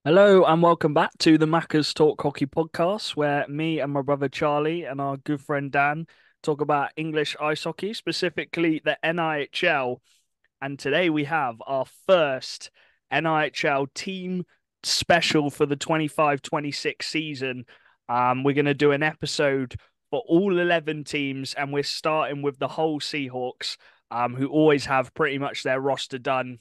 Hello and welcome back to the Macca's Talk Hockey podcast, where me and my brother Charlie and our good friend Dan talk about English ice hockey, specifically the NIHL. And today we have our first NIHL team special for the 25-26 season. We're going to do an episode for all 11 teams, and we're starting with the Hull Seahawks, who always have pretty much their roster done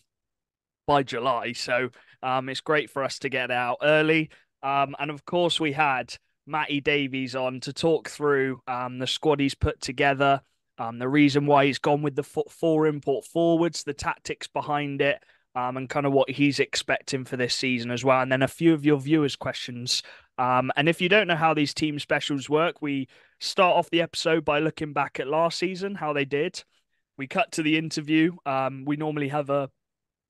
by July. So it's great for us to get out early. And of course, we had Matty Davies on to talk through the squad he's put together, the reason why he's gone with the four import forwards, the tactics behind it, and kind of what he's expecting for this season as well. And then a few of your viewers' questions. And if you don't know how these team specials work, we start off the episode by looking back at last season, how they did. We cut to the interview. We normally have a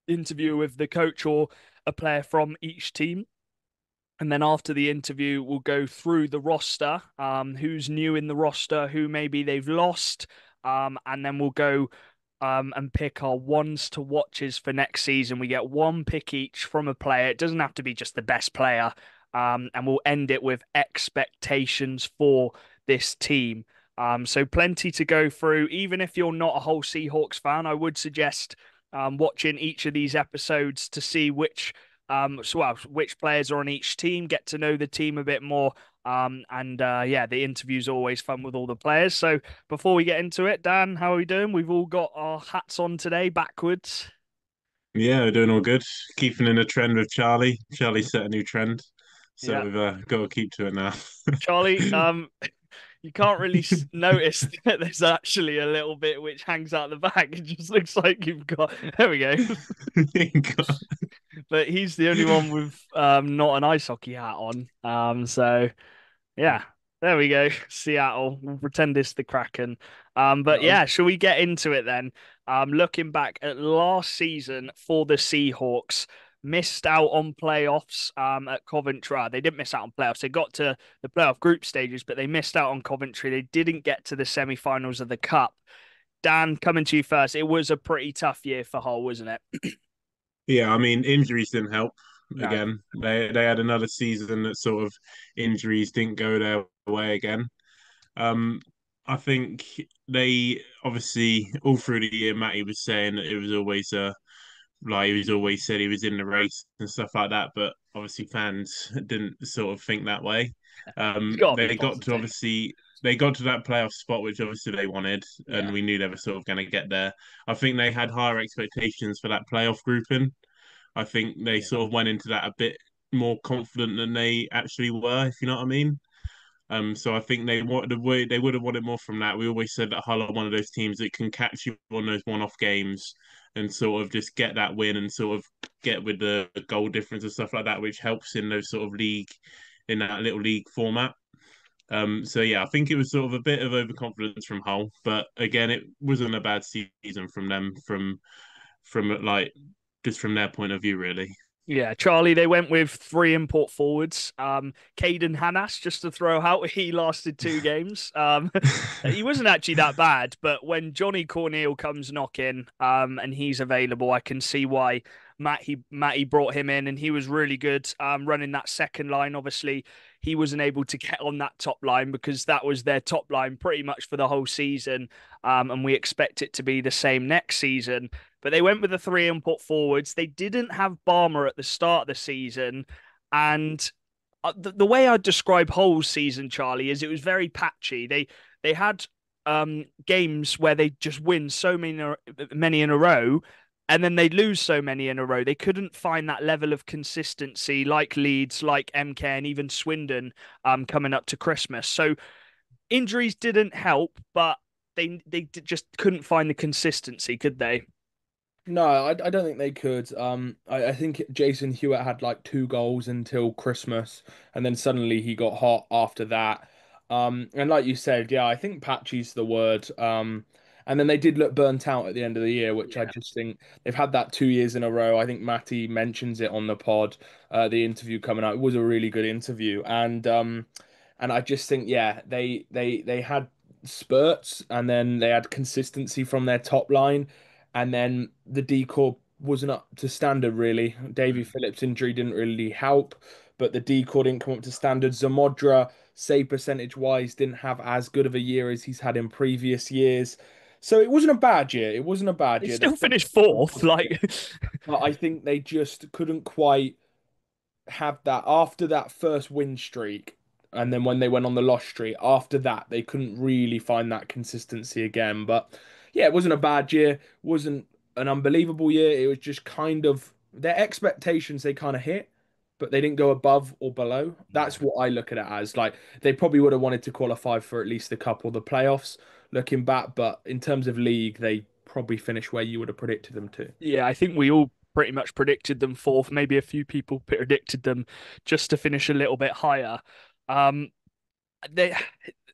interview with the coach or a player from each team. And then after the interview, we'll go through the roster, who's new in the roster, who maybe they've lost. And then we'll go and pick our ones to watches for next season. We get one pick each from a player. It doesn't have to be just the best player. And we'll end it with expectations for this team. So plenty to go through. Even if you're not a Hull Seahawks fan, I would suggest watching each of these episodes to see which players are on each team, get to know the team a bit more. And yeah, the interview's always fun with all the players. So before we get into it, Dan, how are we doing? We've all got our hats on today, backwards. Yeah, we're doing all good. Keeping in a trend with Charlie. Charlie set a new trend, so Yeah, we've got to keep to it now. Charlie. You can't really notice that there's actually a little bit which hangs out the back. It just looks like you've got. There we go. But he's the only one with not an ice hockey hat on. So yeah, there we go. Seattle. We'll pretend it's the Kraken. But Oh, yeah, shall we get into it then? Looking back at last season for the Seahawks, missed out on playoffs at Coventry. They didn't miss out on playoffs. They got to the playoff group stages, but they missed out on Coventry. They didn't get to the semi-finals of the Cup. Dan, coming to you first. It was a pretty tough year for Hull, wasn't it? yeah, I mean injuries didn't help. No. Again, they had another season that sort of injuries didn't go their way again. Um, I think they obviously all through the year, Matty was saying that it was always like he was always said he was in the race and stuff like that, but obviously fans didn't sort of think that way. It's got to be They got to positive. obviously they got to that playoff spot, which obviously they wanted, Yeah. and we knew they were sort of going to get there. I think they had higher expectations for that playoff grouping. I think they Yeah. sort of went into that a bit more confident than they actually were, if you know what I mean. So I think they would have wanted more from that. We always said that Hull are one of those teams that can catch you on those one-off games and sort of just get that win and sort of get with the goal difference and stuff like that, which helps in those sort of league in that little league format. So yeah, I think it was sort of a bit of overconfidence from Hull, but again, it wasn't a bad season from them from like just from their point of view, really. Yeah, Charlie, they went with three import forwards. Caden Hannas, just to throw out, he lasted two games. He wasn't actually that bad, but when Johnny Corneal comes knocking, and he's available, I can see why Matty brought him in, and he was really good, running that second line. Obviously, he wasn't able to get on that top line because that was their top line pretty much for the whole season. And we expect it to be the same next season. But they went with the three import forwards. They didn't have Barmer at the start of the season. And the way I describe Hull's season, Charlie, is it was very patchy. They had games where they just win so many in a row, and then they'd lose so many in a row. They couldn't find that level of consistency like Leeds, like MK, and even Swindon coming up to Christmas. So injuries didn't help, but they just couldn't find the consistency, could they? No, I don't think they could. I think Jason Hewitt had like two goals until Christmas, and then suddenly he got hot after that. And like you said, yeah, I think patchy's the word. And then they did look burnt out at the end of the year, which I Yeah. just think they've had that 2 years in a row. I think Matty mentions it on the pod, the interview coming out. It was a really good interview, and I just think, yeah, they had spurts, and then they had consistency from their top line, and then the decor wasn't up to standard really. Davy Mm. Phillips' injury didn't really help, but the decor didn't come up to standard. Zamodra, save percentage wise, didn't have as good of a year as he's had in previous years. So it wasn't a bad year. It wasn't a bad They year. The still front, finished fourth. Like, but I think they just couldn't quite have that after that first win streak. And then when they went on the loss streak, after that, they couldn't really find that consistency again. But yeah, it wasn't a bad year, wasn't an unbelievable year. It was just kind of their expectations they kind of hit, but they didn't go above or below. Yeah. That's what I look at it as. Like they probably would have wanted to qualify for at least a couple of the playoffs looking back, but in terms of league, they probably finished where you would have predicted them to. yeah, I think we all pretty much predicted them fourth. Maybe a few people predicted them just to finish a little bit higher. Um, they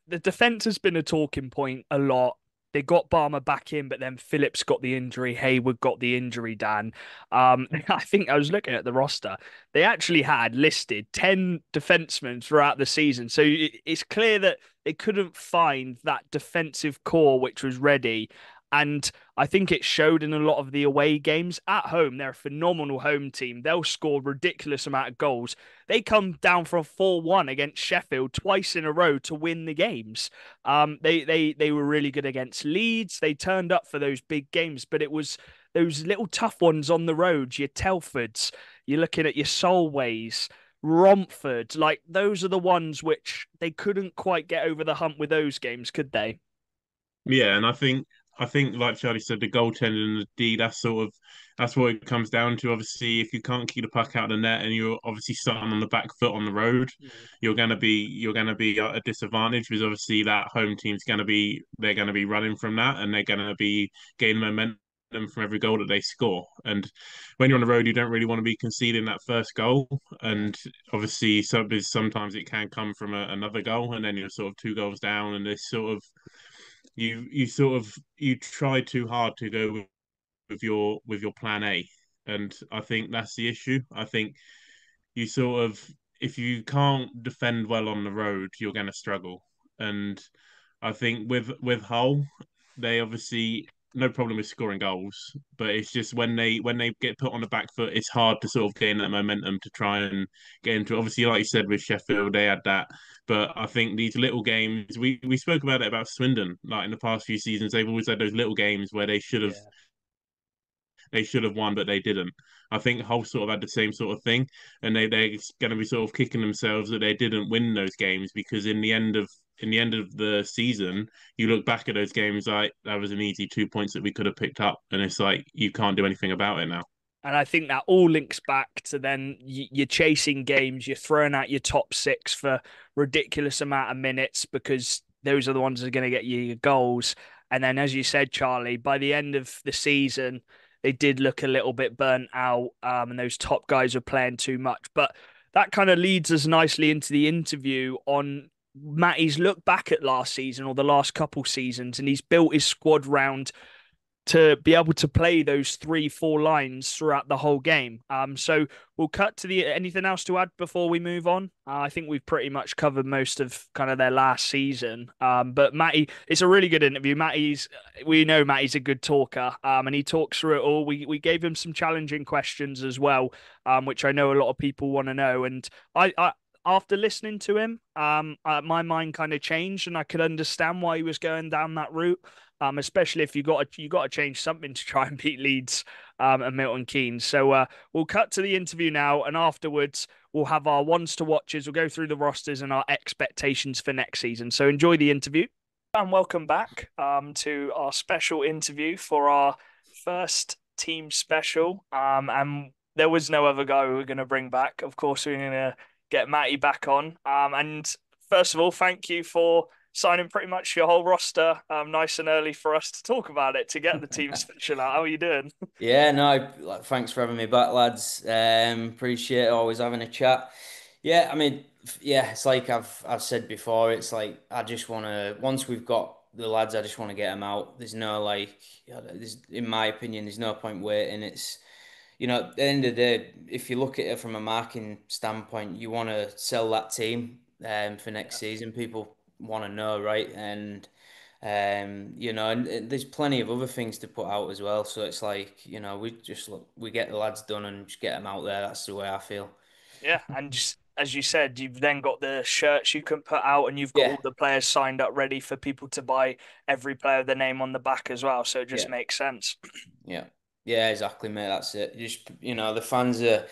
the defense has been a talking point a lot. They got Barmer back in, but then Phillips got the injury. Hayward got the injury, Dan. I think I was looking at the roster. They actually had listed 10 defensemen throughout the season. So it's clear that they couldn't find that defensive core which was ready. And I think it showed in a lot of the away games. At home, they're a phenomenal home team. They'll score ridiculous amount of goals. They come down from 4-1 against Sheffield twice in a row to win the games. They were really good against Leeds. They turned up for those big games, but it was those little tough ones on the road. Your Telfords, you're looking at your Solways, Romford. Like those are the ones which they couldn't quite get over the hump with those games, could they? Yeah, and I think like Charlie said, the goaltending and the D, that's what it comes down to. Obviously, if you can't keep the puck out of the net and you're obviously starting on the back foot on the road, Mm. you're gonna be at a disadvantage because obviously that home team's they're gonna be running from that and they're gonna be gaining momentum from every goal that they score. And when you're on the road, you don't really want to be conceding that first goal. Yeah. And obviously, sometimes it can come from another goal, and then you're sort of two goals down, and this sort of you try too hard to go with your plan A, and I think that's the issue. I think you sort of if you can't defend well on the road, you're going to struggle. And I think with Hull, they obviously no problem with scoring goals, but it's just when they get put on the back foot, it's hard to sort of gain that momentum to try and get into. Obviously, like you said with Sheffield, they had that, but I think these little games, we spoke about it about Swindon, like in the past few seasons, they've always had those little games where Yeah. they should have won, but they didn't. I think Hull sort of had the same sort of thing, and they're going to be sort of kicking themselves that they didn't win those games because in the end of the season, you look back at those games like that was an easy 2 points that we could have picked up, and it's like you can't do anything about it now. And I think that all links back to then you're chasing games, you're throwing out your top six for ridiculous amount of minutes because those are the ones that are going to get you your goals. And then, as you said, Charlie, by the end of the season, they did look a little bit burnt out, and those top guys were playing too much. But that kind of leads us nicely into the interview on Matty's look back at last season or the last couple seasons, and he's built his squad round to be able to play those 3, 4 lines throughout the whole game. So we'll cut to the anything else to add before we move on. I think we've pretty much covered most of kind of their last season. But Matty, it's a really good interview. We know Matty's a good talker, and he talks through it all. We gave him some challenging questions as well, which I know a lot of people want to know. And I after listening to him, my mind kind of changed, and I could understand why he was going down that route. Especially if you got to change something to try and beat Leeds and Milton Keynes. So we'll cut to the interview now, and afterwards we'll have our ones to watches. We'll go through the rosters and our expectations for next season. So enjoy the interview. And welcome back to our special interview for our first team special. And there was no other guy we were going to bring back. Of course, we're going to get Matty back on. And first of all, thank you for signing pretty much your whole roster nice and early for us to talk about it to get the team special out. How are you doing? Yeah, no, thanks for having me back, lads. Appreciate always having a chat. Yeah, I mean, yeah, it's like I've said before. It's like I just want to once we've got the lads, I just want to get them out. There's no like, in my opinion, there's no point waiting. It's at the end of the day, if you look at it from a marking standpoint, you want to sell that team for next season. People want to know, right? And And there's plenty of other things to put out as well. So it's like, we get the lads done and just get them out there. That's the way I feel. Yeah, and just, as you said, you've then got the shirts you can put out, and you've got Yeah, all the players signed up ready for people to buy every player with the name on the back as well. So it just yeah, makes sense. yeah, yeah, exactly, mate. That's it. Just, the fans are,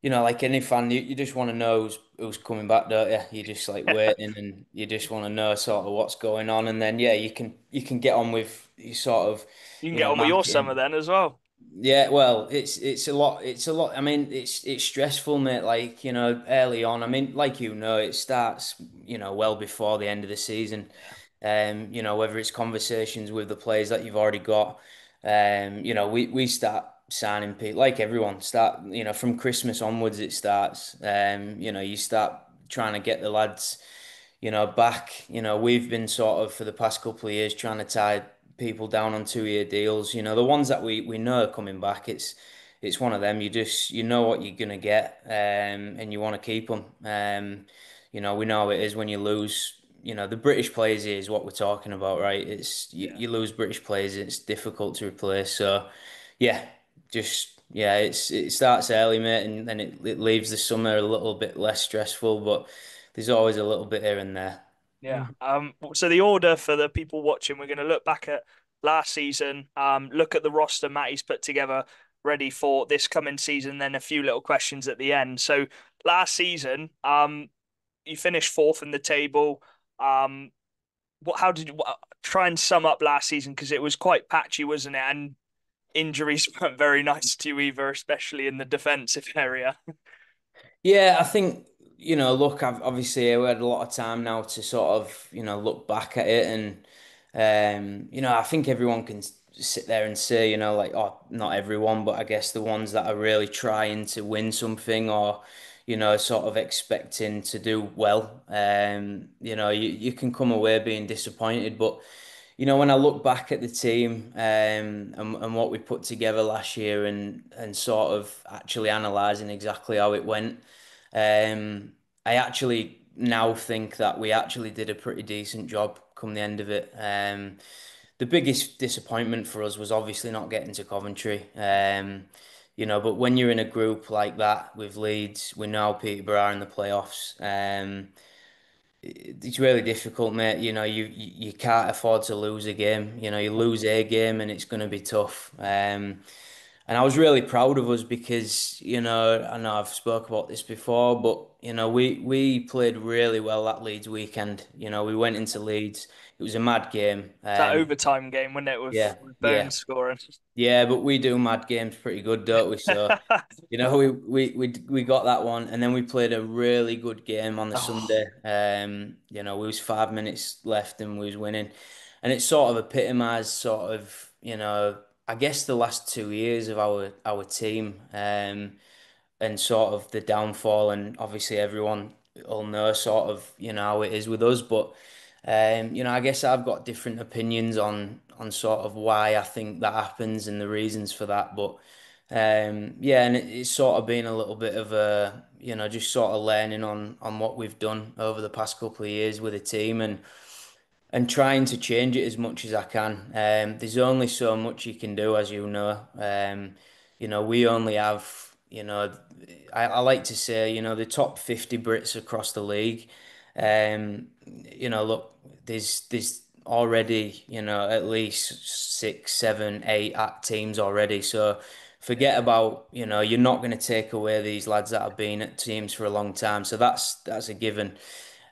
like any fan, you just want to know who's coming back, don't you? You're just like waiting, and you just want to know sort of what's going on, and then yeah, you can get on with your sort of, You can get on with your summer marketing. then as well. Yeah, well, it's a lot. It's a lot. I mean, it's stressful, mate. Like, early on. I mean, like, it starts, well before the end of the season. Whether it's conversations with the players that you've already got. We start signing people like everyone. Start, from Christmas onwards it starts. You start trying to get the lads, back. We've been sort of for the past couple of years trying to tie people down on 2-year deals. The ones that we know are coming back. It's one of them. You know what you're gonna get, and you want to keep them. We know how it is when you lose. The British players here is what we're talking about, right? It's you, Yeah. you lose British players, it's difficult to replace. So, yeah, just yeah, it starts early, mate, and then it leaves the summer a little bit less stressful, but there's always a little bit here and there. Yeah. So the order for the people watching, we're going to look back at last season, look at the roster Matty's put together ready for this coming season, then a few little questions at the end. So last season, you finished fourth in the table. Um, how did you try and sum up last season? Because it was quite patchy, wasn't it? And injuries weren't very nice to you either, especially in the defensive area. Yeah, I think, look, I've obviously we had a lot of time now to sort of, look back at it and I think everyone can sit there and say, like, oh, not everyone, but I guess the ones that are really trying to win something or, sort of expecting to do well. You can come away being disappointed, but when I look back at the team and what we put together last year and sort of actually analysing exactly how it went, I actually now think that we actually did a pretty decent job come the end of it. The biggest disappointment for us was obviously not getting to Coventry. But when you're in a group like that with Leeds, we know Peterborough are in the playoffs. It's really difficult, mate. You can't afford to lose a game. You lose a game and it's going to be tough. And I was really proud of us because, I know I've spoke about this before, but we played really well that Leeds weekend. We went into Leeds. It was a mad game. That overtime game, wasn't it, Yeah, with yeah, Burns scoring? yeah. But we do mad games pretty good, don't we? So. We got that one, and then we played a really good game on the Oh, Sunday. We was 5 minutes left and we was winning, and it sort of epitomised sort of, I guess the last 2 years of our team, and sort of the downfall, and obviously everyone will know sort of, how it is with us, but I guess I've got different opinions on sort of why I think that happens and the reasons for that, but. Yeah, and it's sort of been a little bit of a, just sort of learning on what we've done over the past couple of years with the team and trying to change it as much as I can. There's only so much you can do, as you know. We only have, I like to say, the top 50 Brits across the league. Look, there's already, at least 6, 7, 8 teams already. So forget about, you're not going to take away these lads that have been at teams for a long time. So that's a given.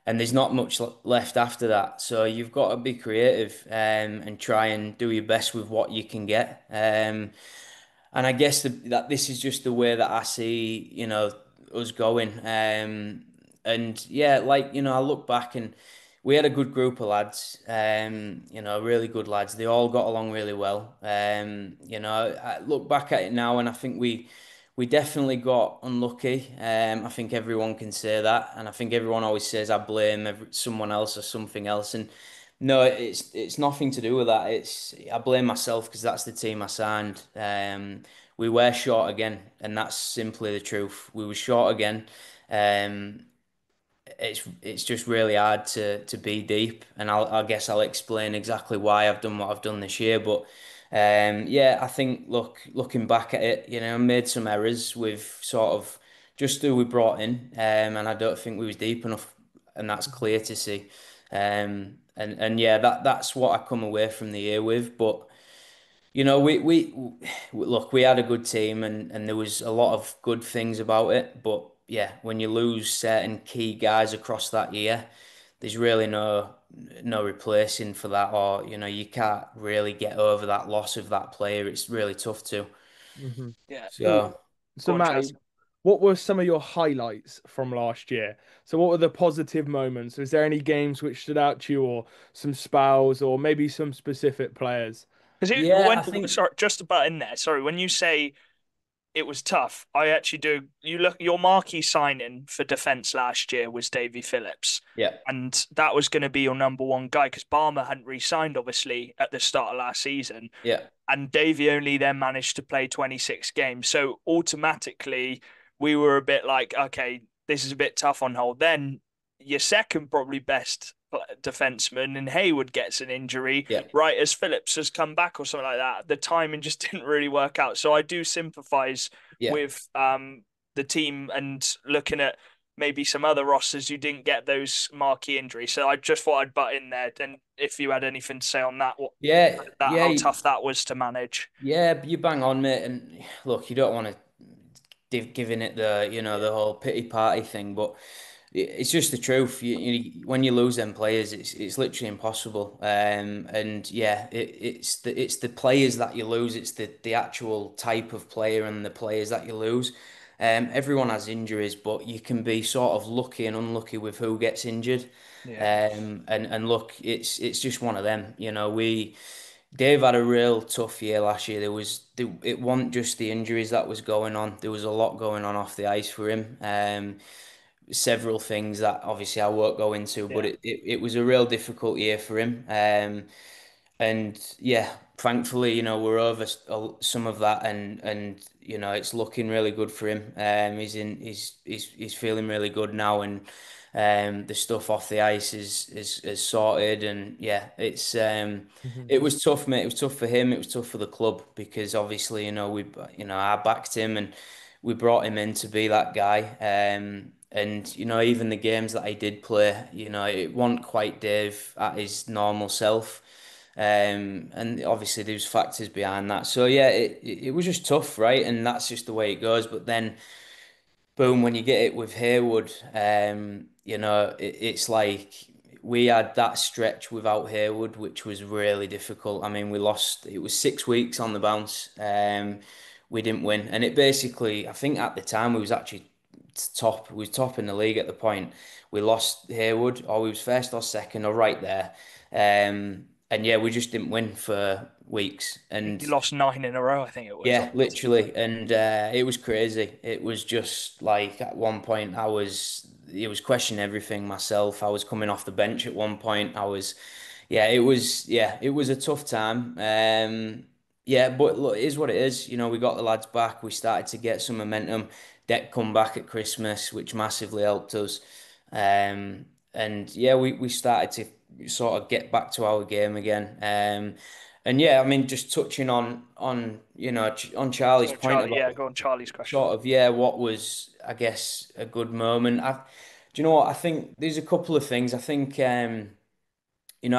And there's not much left after that. So you've got to be creative and try and do your best with what you can get. And I guess that this is just the way that I see, us going. And yeah, like, I look back and we had a good group of lads, really good lads. They all got along really well. I look back at it now and I think we definitely got unlucky. I think everyone can say that, and I think everyone always says I blame someone else or something else. And no, it's nothing to do with that. I blame myself because that's the team I signed. We were short again, and that's simply the truth. We were short again. Um, it's just really hard to be deep, and I guess I'll explain exactly why I've done what I've done this year. But yeah, I think looking back at it, I made some errors with sort of just who we brought in, and I don't think we was deep enough, and that's clear to see. And yeah, that's what I come away from the year with. But look, we had a good team, and there was a lot of good things about it. But yeah, when you lose certain key guys across that year, there's really no replacing for that, or you can't really get over that loss of that player. It's really tough to. Hmm. Yeah. Oh, So So, go on, Chaz. Matty, what were some of your highlights from last year? So, what were the positive moments? Was there any games which stood out to you, or some spells, or maybe some specific players? Because yeah, I think sorry, just about in there. Sorry, when you say it was tough, I actually do. You look, your marquee signing for defence last year was Davy Phillips, yeah, and that was going to be your number one guy because Barmer hadn't re-signed obviously at the start of last season, yeah, and Davy only then managed to play 26 games. So automatically, we were a bit like, okay, this is a bit tough on hold. Then your second probably best defenseman and Hayward gets an injury yeah, right as Phillips has come back or something like that. The timing just didn't really work out. So I do sympathise yeah. with the team and looking at maybe some other rosters who didn't get those marquee injuries. So I just thought I'd butt in there. And if you had anything to say on that, what Yeah, that yeah, how tough that was to manage. yeah, you bang on, mate. And look, you don't want to giving it Yeah, the whole pity party thing, but it's just the truth. When you lose them players, it's literally impossible. And yeah, it's the players that you lose. It's the actual type of player and the players that you lose. Everyone has injuries, but you can be sort of lucky and unlucky with who gets injured. yeah, And look, it's just one of them. Dave had a real tough year last year. It wasn't just the injuries that was going on. There was a lot going on off the ice for him. Several things that obviously I won't go into, but yeah. it was a real difficult year for him. And yeah, thankfully, we're over some of that, and it's looking really good for him. He's feeling really good now, and the stuff off the ice is sorted, and yeah, Mhm. it was tough, mate. It was tough for him. It was tough for the club because obviously, I backed him and we brought him in to be that guy. And even the games that I did play, it wasn't quite Dave at his normal self. And obviously there's factors behind that. So yeah, it was just tough, right? And that's just the way it goes. But then boom, when you get it with Haywood, it's like we had that stretch without Haywood, which was really difficult. I mean, we lost, it was 6 weeks on the bounce. We didn't win. And it basically, I think at the time we was actually we was top in the league at the point. We lost Haywood, or we was first or second or right there. And yeah, we just didn't win for weeks. I think And you lost 9 in a row. I think it was. yeah, literally, and it was crazy. It was just like at one point it was questioning everything myself. I was coming off the bench at one point. It was a tough time. Yeah, but look, it is what it is. We got the lads back. We started to get some momentum. Deck come back at Christmas, which massively helped us. And yeah, we started to sort of get back to our game again. And yeah, I mean, just touching on Charlie's So point Charlie, about yeah, go on. Charlie's question. sort of what was I guess a good moment. Do you know what? I think there's a couple of things. I think I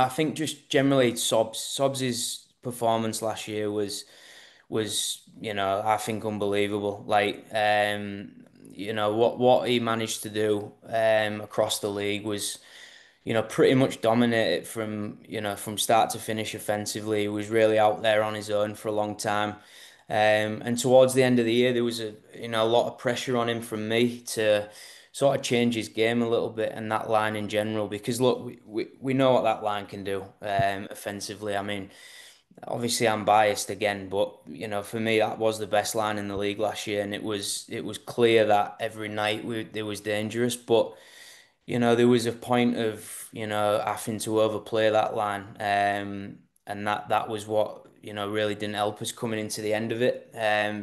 think just generally Sobs' performance last year was I think unbelievable. Like what he managed to do across the league was pretty much dominated from start to finish offensively. He was really out there on his own for a long time. And towards the end of the year, there was a lot of pressure on him from me to sort of change his game a little bit and that line in general. Because look, we know what that line can do offensively. I mean, obviously I'm biased again, but for me that was the best line in the league last year, and it was clear that every night it was dangerous, but there was a point of, having to overplay that line. And that was what, really didn't help us coming into the end of it.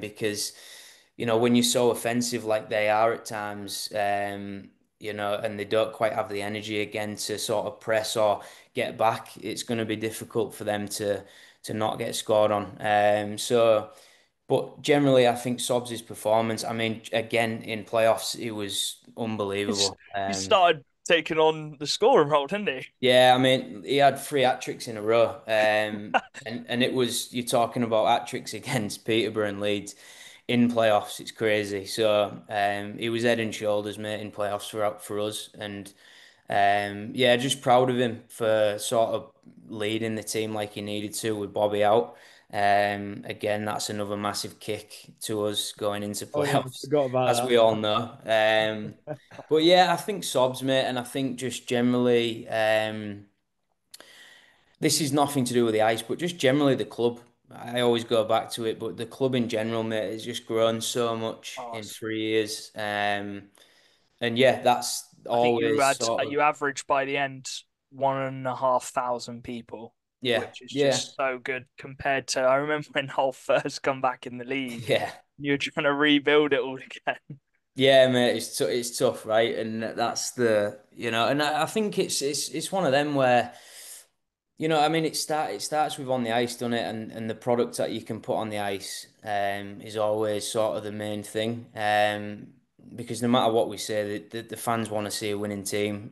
Because, when you're so offensive like they are at times, and they don't quite have the energy again to sort of press or get back, it's going to be difficult for them to not get scored on. But generally, I think Sobs' performance, I mean, again, in playoffs, it was He's, unbelievable. he started taking on the scoring role, didn't he? Yeah, I mean, he had three hat tricks in a row. And it was, you're talking about hat tricks against Peterborough and Leeds in playoffs. It's crazy. So he was head and shoulders, mate, in playoffs for us. And yeah, just proud of him for sort of leading the team like he needed to with Bobby out. Again, that's another massive kick to us going into Oh yeah, I playoffs, forgot as about we all know. But yeah, I think Sobs, mate, and I think just generally, this is nothing to do with the ice, but just generally the club. I always go back to it, but the club in general, mate, has just grown so much Oh, in 3 years. And yeah, that's I think you always had sort of you averaged by the end 1,500 people, yeah, which is yeah, just so good compared to I remember when Hull first come back in the league. yeah. You're trying to rebuild it all again. Yeah, mate, it's tough, right? And that's and I think it's one of them where, I mean, it starts with on the ice, doesn't it? And the product that you can put on the ice, is always sort of the main thing. Because no matter what we say, the fans want to see a winning team.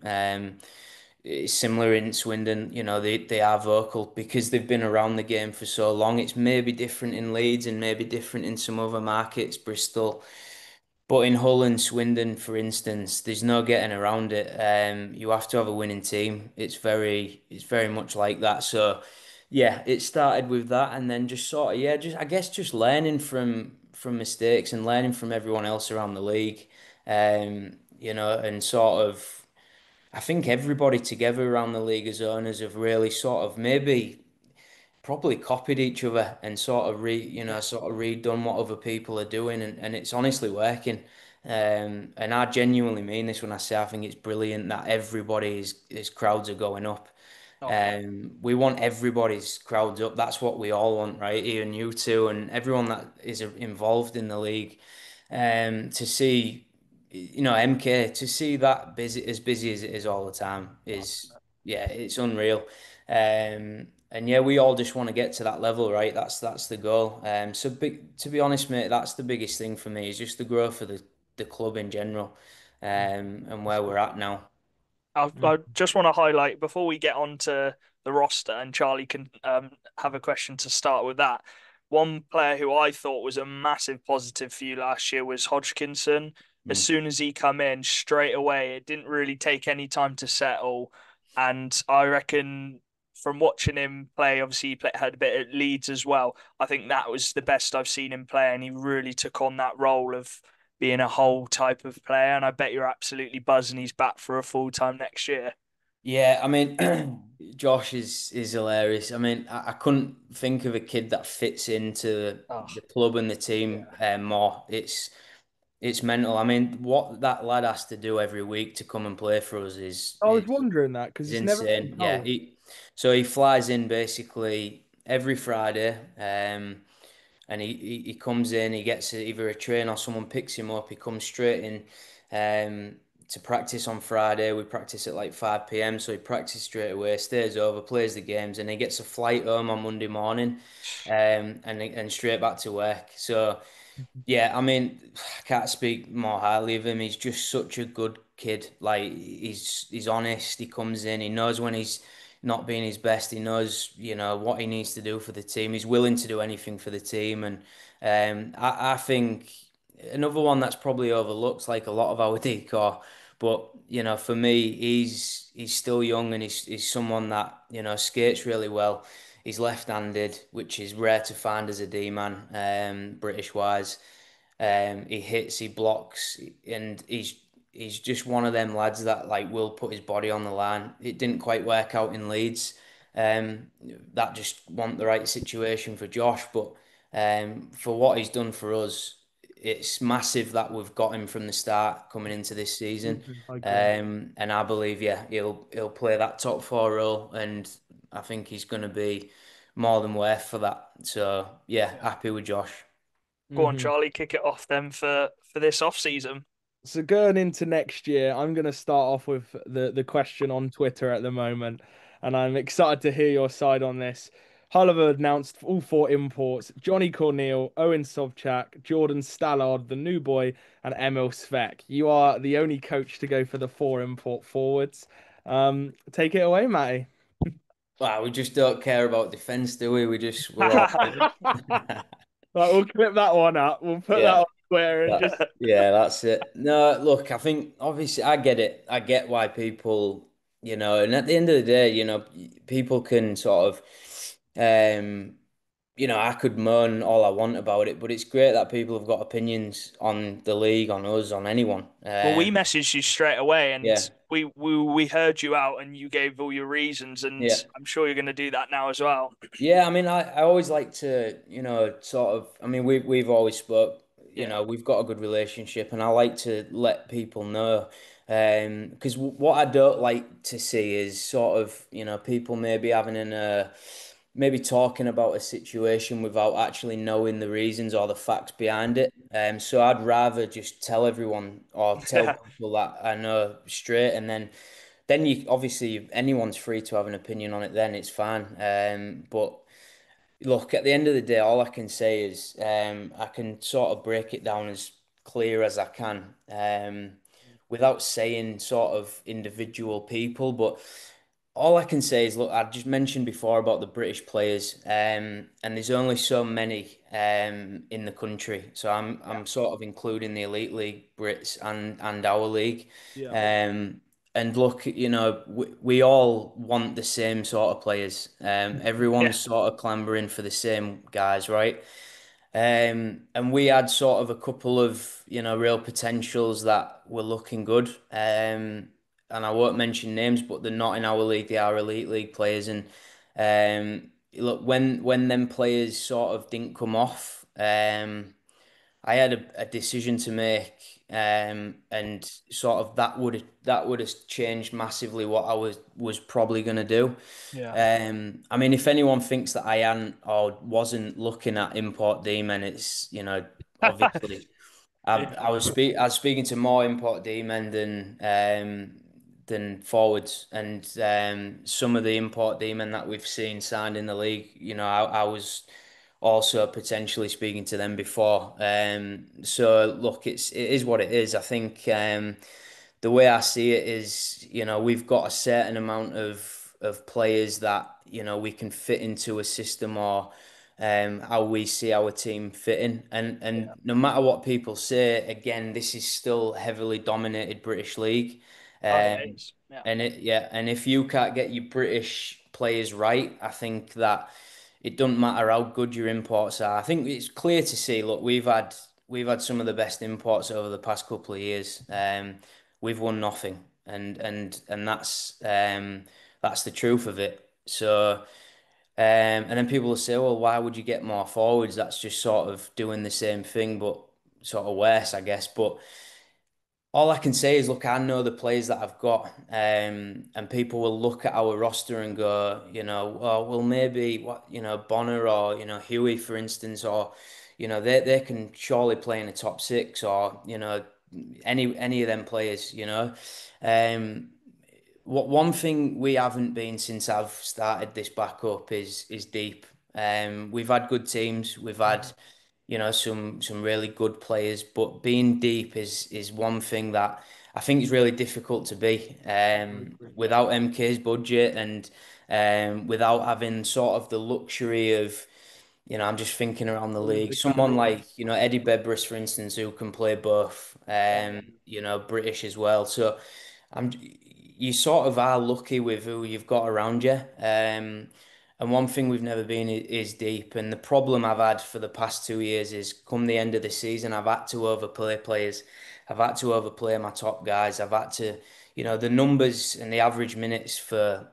It's similar in Swindon, they are vocal because they've been around the game for so long. It's maybe different in Leeds and maybe different in some other markets, Bristol. But in Hull and Swindon, for instance, there's no getting around it. You have to have a winning team. It's very much like that. So, yeah, it started with that, and then just sort of, yeah, just I guess just learning from mistakes and learning from everyone else around the league. And sort of, I think everybody together around the league as owners have really sort of maybe probably copied each other and sort of redone what other people are doing, and it's honestly working. And I genuinely mean this when I say I think it's brilliant that his crowds are going up. Oh yeah. We want everybody's crowds up. That's what we all want, right? Even you two and everyone that is involved in the league. To see, MK, to see that busy as it is all the time is, yeah, it's unreal. And yeah, we all just want to get to that level, right? That's the goal. So big, to be honest, mate, that's the biggest thing for me is just the growth of the club in general, and where we're at now. I just want to highlight before we get on to the roster, and Charlie can have a question to start with that. One player who I thought was a massive positive for you last year was Hodgkinson. As Mm. soon as he come in, straight away, it didn't really take any time to settle. And I reckon from watching him play, obviously had a bit at Leeds as well. I think that was the best I've seen him play, and he really took on that role of being a whole type of player. And I bet you're absolutely buzzing he's back for a full time next year. Yeah, I mean, Josh is hilarious. I mean, I couldn't think of a kid that fits into Oh, the club and the team yeah. more. It's mental. I mean, what that lad has to do every week to come and play for us is I was is wondering that because is it's never been insane. Yeah, told. so he flies in basically every Friday, and he comes in. He gets either a train or someone picks him up. He comes straight in, to practice on Friday. We practice at like 5 p.m. So he practices straight away, stays over, plays the games, and he gets a flight home on Monday morning, and straight back to work. So. Yeah, I mean, I can't speak more highly of him. He's just such a good kid. Like he's honest. He comes in. He knows when he's not being his best. He knows, what he needs to do for the team. He's willing to do anything for the team. And I think another one that's probably overlooked, like a lot of our decor. But for me, he's still young and he's someone that skates really well. He's left-handed, which is rare to find as a D man, British wise. He hits, he blocks, and he's just one of them lads that like will put his body on the line. It didn't quite work out in Leeds. Um, that just wasn't the right situation for Josh, but for what he's done for us, it's massive that we've got him from the start coming into this season. I agree. And I believe, yeah, he'll play that top four role, and I think he's going to be more than worth for that. So yeah, Yeah. happy with Josh. Go on, Hmm. Charlie, kick it off then for this off season. So going into next year, I'm going to start off with the question on Twitter at the moment, and I'm excited to hear your side on this. Hull have announced all four imports: Johnny Corneal, Owen Sovchak, Jordan Stallard, the new boy, and Emil Svek. You are the only coach to go for the four import forwards. Take it away, Matty. Wow, we just don't care about defense, do we? We're all Right, we'll clip that one up. We'll put that yeah. on Twitter and just Yeah, that's it. No, look, I think obviously I get it. I get why people, and at the end of the day, people can sort of, um, I could moan all I want about it, but it's great that people have got opinions on the league, on us, on anyone. Well, we messaged you straight away, and Yeah, we heard you out, and you gave all your reasons, and yeah. I'm sure you're going to do that now as well. Yeah, I mean, I always like to, sort of. I mean, we've always spoke. Yeah, We've got a good relationship, and I like to let people know. Because what I don't like to see is sort of, people maybe maybe talking about a situation without actually knowing the reasons or the facts behind it. So I'd rather just tell everyone or tell yeah, people that I know straight, and then you obviously anyone's free to have an opinion on it. Then it's fine. But look, at the end of the day, all I can say is I can sort of break it down as clear as I can, without saying sort of individual people. But all I can say is, look, I just mentioned before about the British players, and there's only so many in the country. So yeah, I'm sort of including the Elite League Brits and our league. yeah, And look, we all want the same sort of players. yeah, Everyone's sort of clambering for the same guys, right? And we had sort of a couple of, real potentials that were looking good. And I won't mention names, but they're not in our league. They are elite league players. And look, when them players sort of didn't come off, I had a decision to make, and sort of that would have changed massively what I was probably going to do. yeah. I mean, if anyone thinks that I hadn't or wasn't looking at import demon, it's obviously I was speaking to more import D-men than forwards, and some of the import D-men that we've seen signed in the league. I was also potentially speaking to them before. So look, it is what it is. I think the way I see it is, we've got a certain amount of players that we can fit into a system or how we see our team fitting. And Yeah. no matter what people say, again, this is still heavily dominated British league. Oh yeah, it Um, is. Yeah, and if you can't get your British players right, I think that it doesn't matter how good your imports are. I think it's clear to see. Look, we've had some of the best imports over the past couple of years. We've won nothing, and that's the truth of it. So. And then people will say, well, why would you get more forwards? That's just sort of doing the same thing, but sort of worse, I guess. But all I can say is, look, I know the players that I've got, and people will look at our roster and go, well, maybe Bonner or Huey, for instance, or they can surely play in the top six, or any of them players, Um, what one thing we haven't been since I've started this back up is deep. We've had good teams, we've had some really good players, but being deep is one thing that I think is really difficult to be, I agree. without MK's budget and without having sort of the luxury of, I'm just thinking around the All of league. the Someone like, countries. Eddie Bedros, for instance, who can play both, British as well. So you sort of are lucky with who you've got around you. And one thing we've never been is deep. And the problem I've had for the past 2 years is come the end of the season, I've had to overplay players. I've had to overplay my top guys. I've had to, the numbers and the average minutes for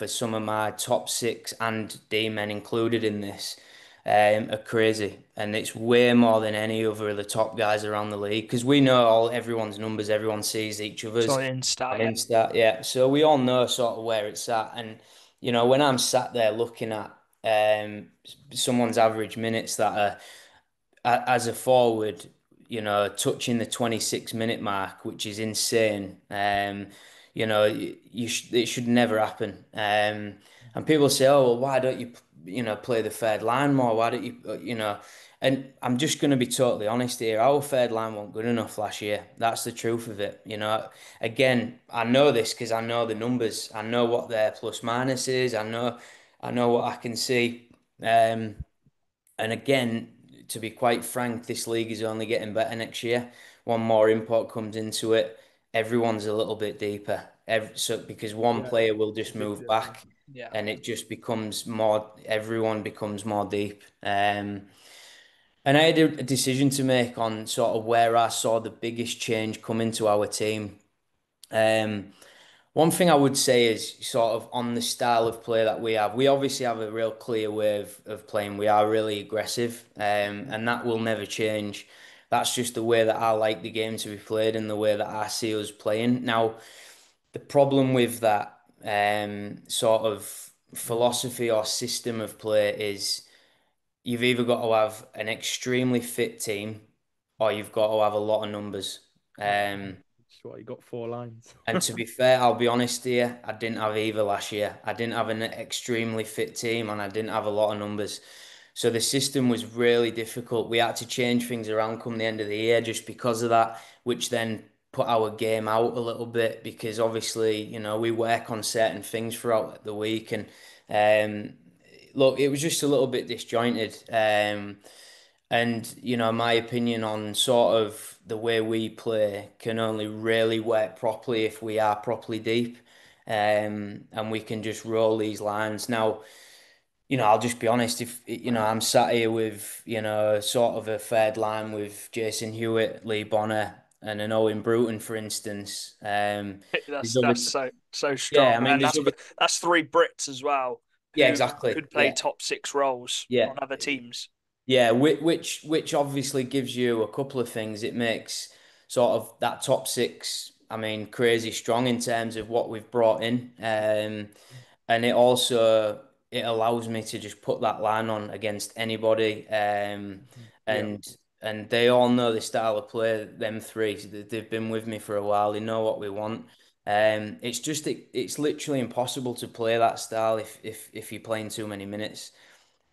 some of my top six and D men included in this are crazy, and it's way more than any other of the top guys around the league because we know everyone's numbers, everyone sees each it's other's on Insta. on Yeah, Insta, yeah. So we all know sort of where it's at, and when I'm sat there looking at someone's average minutes that are as a forward, touching the 26-minute mark, which is insane. It should never happen. And people say, oh, well, why don't you, play the third line more? Why don't you? And I'm just going to be totally honest here. Our third line wasn't good enough last year. That's the truth of it. Again, I know this because I know the numbers. I know what their plus minus is. I know what I can see. And again, to be quite frank, this league is only getting better next year. One more import comes into it, everyone's a little bit deeper. So because one Yeah, player will it's a just big move difference. back, Yeah. and it just becomes more. Everyone becomes more deep. And I had a decision to make on sort of where I saw the biggest change come into our team. Um, One thing I would say is sort of on the style of play that we have. We obviously have a real clear way of playing. We are really aggressive, and that will never change. That's just the way that I like the game to be played and the way that I see us playing. Now, the problem with that sort of philosophy or system of play is you've either got to have an extremely fit team or you've got to have a lot of numbers. Yeah, Um, that's why you got 4 lines. and to be fair, I'll be honest here, I didn't have either last year. I didn't have an extremely fit team and I didn't have a lot of numbers. So the system was really difficult. We had to change things around come the end of the year just because of that, which then put our game out a little bit because obviously, we work on certain things throughout the week and um look, it was just a little bit disjointed. And my opinion on sort of the way we play can only really work properly if we are properly deep, and we can just roll these lines. Now, I'll just be honest. If I'm sat here with sort of a third line with Jason Hewitt, Lee Bonner, and an Owen Bruton, for instance. There's That's other, so yeah, I strong, mean, and there's other, that's three Brits as well yeah, who exactly, could play yeah, top six roles yeah. on other teams. Yeah, which obviously gives you a couple of things. It makes sort of that top six, I mean, crazy strong in terms of what we've brought in. And it allows me to just put that line on against anybody. Yeah, And and they all know the style of play, them three. They've been with me for a while. They know what we want. It's literally impossible to play that style if you're playing too many minutes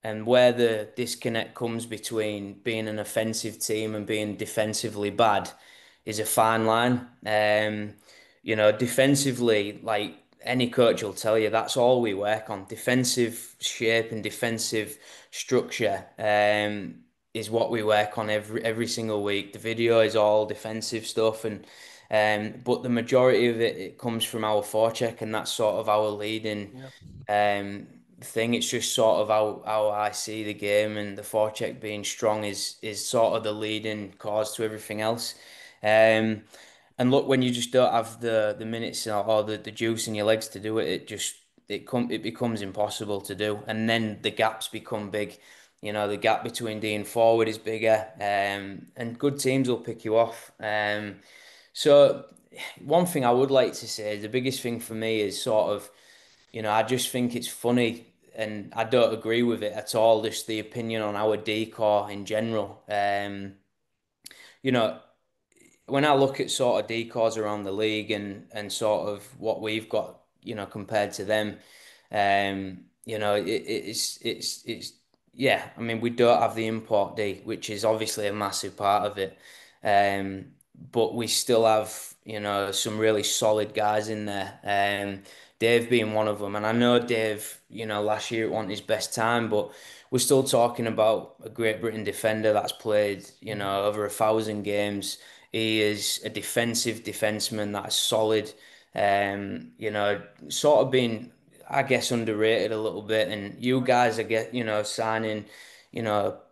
and where the disconnect comes between being an offensive team and being defensively bad is a fine line. Defensively, like any coach will tell you, that's all we work on. Defensive shape and defensive structure is what we work on every single week. The video is all defensive stuff and but the majority of it comes from our forecheck and that's sort of our leading Yeah. um thing. It's just sort of how I see the game, and the forecheck being strong is sort of the leading cause to everything else. Um, and look, when you just don't have the minutes or the juice in your legs to do it, it becomes impossible to do, and then the gaps become big. The gap between D and forward is bigger, and good teams will pick you off. So one thing I would like to say, the biggest thing for me is sort of I just think it's funny and I don't agree with it at all, just the opinion on our decor in general. You know, when I look at sort of decors around the league and sort of what we've got, compared to them, it's yeah. I mean, we don't have the import D, which is obviously a massive part of it. But we still have, some really solid guys in there. Dave being one of them, and I know Dave, last year it wasn't his best time, but we're still talking about a Great Britain defender that's played, over 1,000 games. He is a defensive defenseman that's solid. Sort of been, I guess, underrated a little bit. And you guys are signing,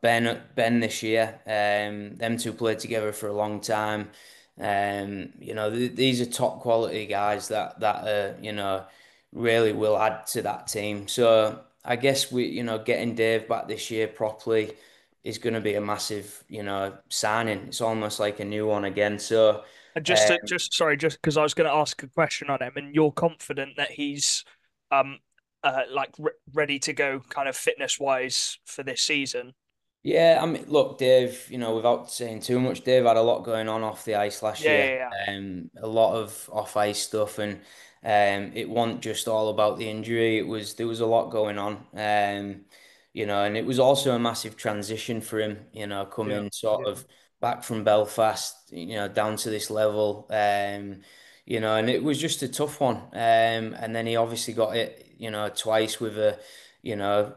Ben this year. Them two played together for a long time. These are top quality guys that really will add to that team. So I guess getting Dave back this year properly is going to be a massive, signing. It's almost like a new one again. So, And uh, just because I was going to ask a question on him, and you're confident that he's um like ready to go, kind of fitness wise for this season. Yeah, I mean, look, Dave, without saying too much, Dave had a lot going on off the ice last Yeah, year. yeah, yeah. A lot of off ice stuff, and it wasn't just all about the injury. There was a lot going on. And it was also a massive transition for him, Yeah, coming sort yeah. of back from Belfast, down to this level. And it was just a tough one. And then he obviously got it, twice with you know,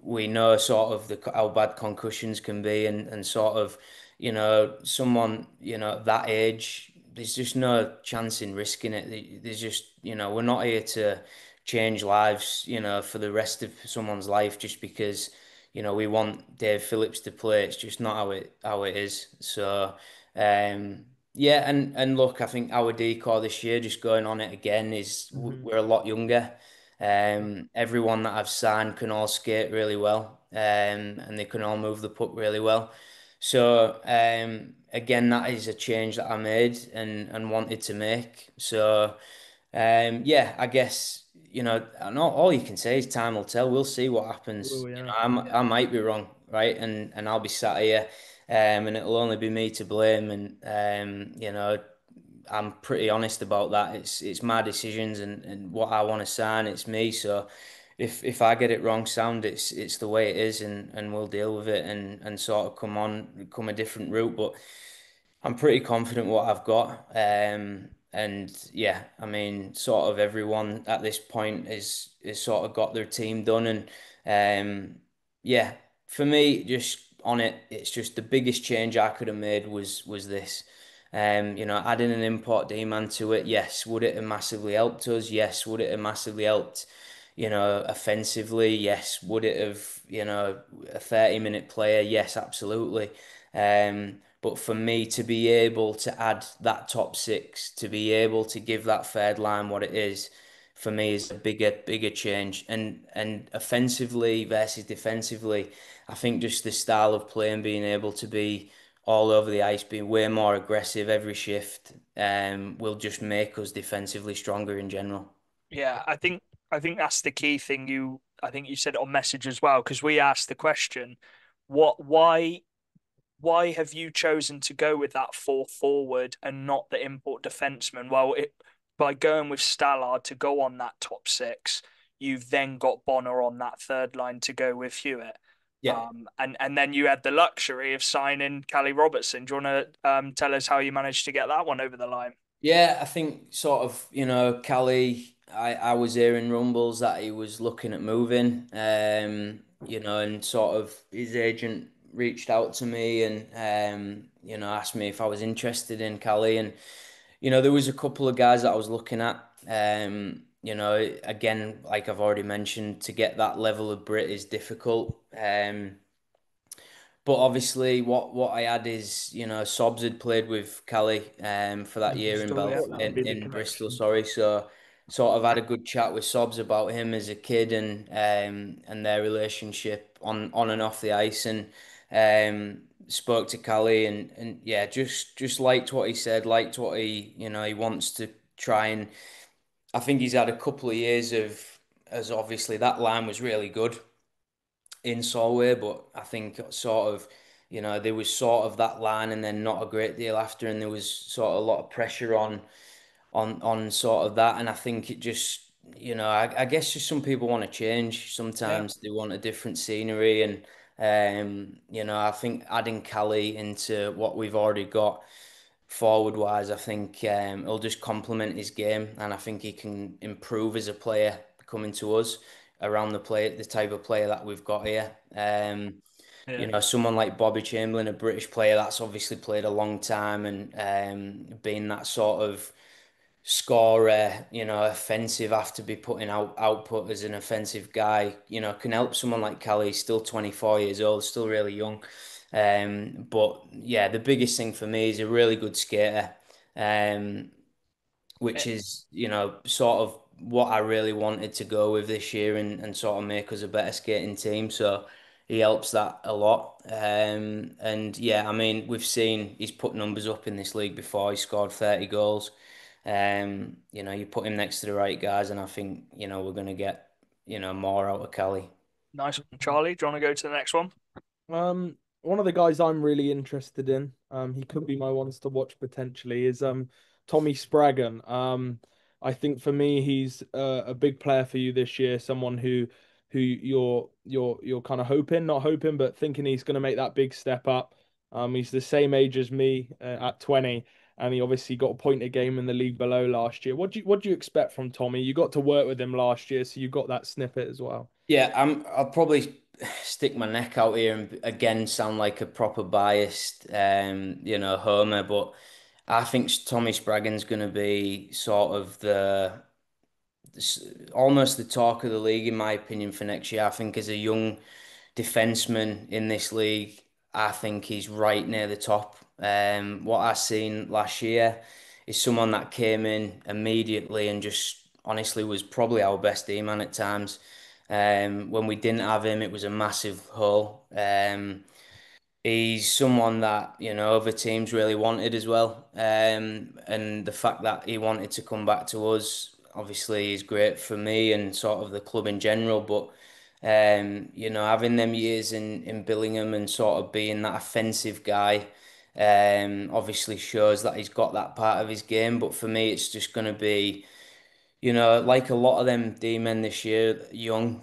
we know sort of how bad concussions can be, and sort of, someone, that age, there's just no chance in risking it. There's just, we're not here to change lives, for the rest of someone's life just because, we want Dave Phillips to play. It's just not how it is. So, yeah, and look, I think our decor this year, just going on it again, is Hmm. we're a lot younger. Everyone that I've signed can all skate really well, and they can all move the puck really well. So again, that is a change that I made and wanted to make. So yeah, I guess and all you can say is time will tell. We'll see what happens. Oh, yeah. I might be wrong, right? And I'll be sat here, and it'll only be me to blame. And I'm pretty honest about that. It's my decisions and what I want to sign. It's me. So if I get it wrong, sound it's the way it is, and we'll deal with it and sort of come a different route. But I'm pretty confident what I've got. And yeah, I mean, sort of everyone at this point is sort of got their team done, and yeah, for me, just on it, it's just the biggest change I could have made was this. Adding an import D-man to it, yes. Would it have massively helped us? Yes. Would it have massively helped, offensively? Yes. Would it have, a 30-minute player? Yes, absolutely. But for me to be able to add that top six, to be able to give that third line what it is, for me is a bigger change. And offensively versus defensively, I think just the style of play and being able to be all over the ice, being way more aggressive every shift, will just make us defensively stronger in general. Yeah, I think that's the key thing I think you said it on message as well, because we asked the question, what why have you chosen to go with that four forward and not the import defenseman? Well, by going with Stallard to go on that top six, you've then got Bonner on that third line to go with Hewitt. Yeah. And then you had the luxury of signing Callie Robertson. Do you want to tell us how you managed to get that one over the line? Yeah, I think sort of, Callie, I was hearing rumbles that he was looking at moving, and sort of his agent reached out to me and, asked me if I was interested in Callie. And, there was a couple of guys that I was looking at. Again, like I've already mentioned, to get that level of Brit is difficult. But obviously, what I had is, Sobs had played with Cali for that In year in Bristol, yeah, Belf that would in, be the in Bristol, connection. sorry. So sort of had a good chat with Sobs about him as a kid and their relationship on and off the ice, and spoke to Cali, and yeah, just liked what he said, liked what he wants to try. And I think he's had a couple of years of, as obviously that line was really good in Solway, but I think sort of, there was sort of that line and then not a great deal after, and there was sort of a lot of pressure on sort of that, and I think it just, I guess just some people want to change. Yeah, Sometimes they want a different scenery, and I think adding Cali into what we've already got forward wise, I think it'll just complement his game, and I think he can improve as a player coming to us around the type of player that we've got here. yeah. Someone like Bobby Chamberlain, a British player that's obviously played a long time and been that sort of scorer, offensive after be putting out output as an offensive guy, can help someone like Kelly, still 24 years old, still really young. But yeah, the biggest thing for me is a really good skater, um, which Eh, is, sort of what I really wanted to go with this year and sort of make us a better skating team. So he helps that a lot. And yeah, I mean, we've seen he's put numbers up in this league before. He scored 30 goals. You put him next to the right guys, and I think, we're gonna get, more out of Kelly. Nice one, Charlie. Do you want to go to the next one? one of the guys I'm really interested in, he could be my ones to watch potentially, is Tommy Spraggan. I think for me he's a big player for you this year, someone who you're kind of hoping, not hoping, but thinking he's going to make that big step up. He's the same age as me at 20, and he obviously got a point a game in the league below last year. What do you expect from Tommy? You got to work with him last year, so you got that snippet as well. Yeah, I'll probably stick my neck out here and again sound like a proper biased, homer, but I think Tommy Spraggan's going to be sort of almost the talk of the league in my opinion for next year. I think as a young defenseman in this league, I think he's right near the top. What I seen last year is someone that came in immediately and just honestly was probably our best D man at times. When we didn't have him, it was a massive hole. He's someone that, other teams really wanted as well. And the fact that he wanted to come back to us obviously is great for me and sort of the club in general. But having them years in Billingham and sort of being that offensive guy, obviously shows that he's got that part of his game. But for me, it's just going to be like a lot of them D-men this year, young,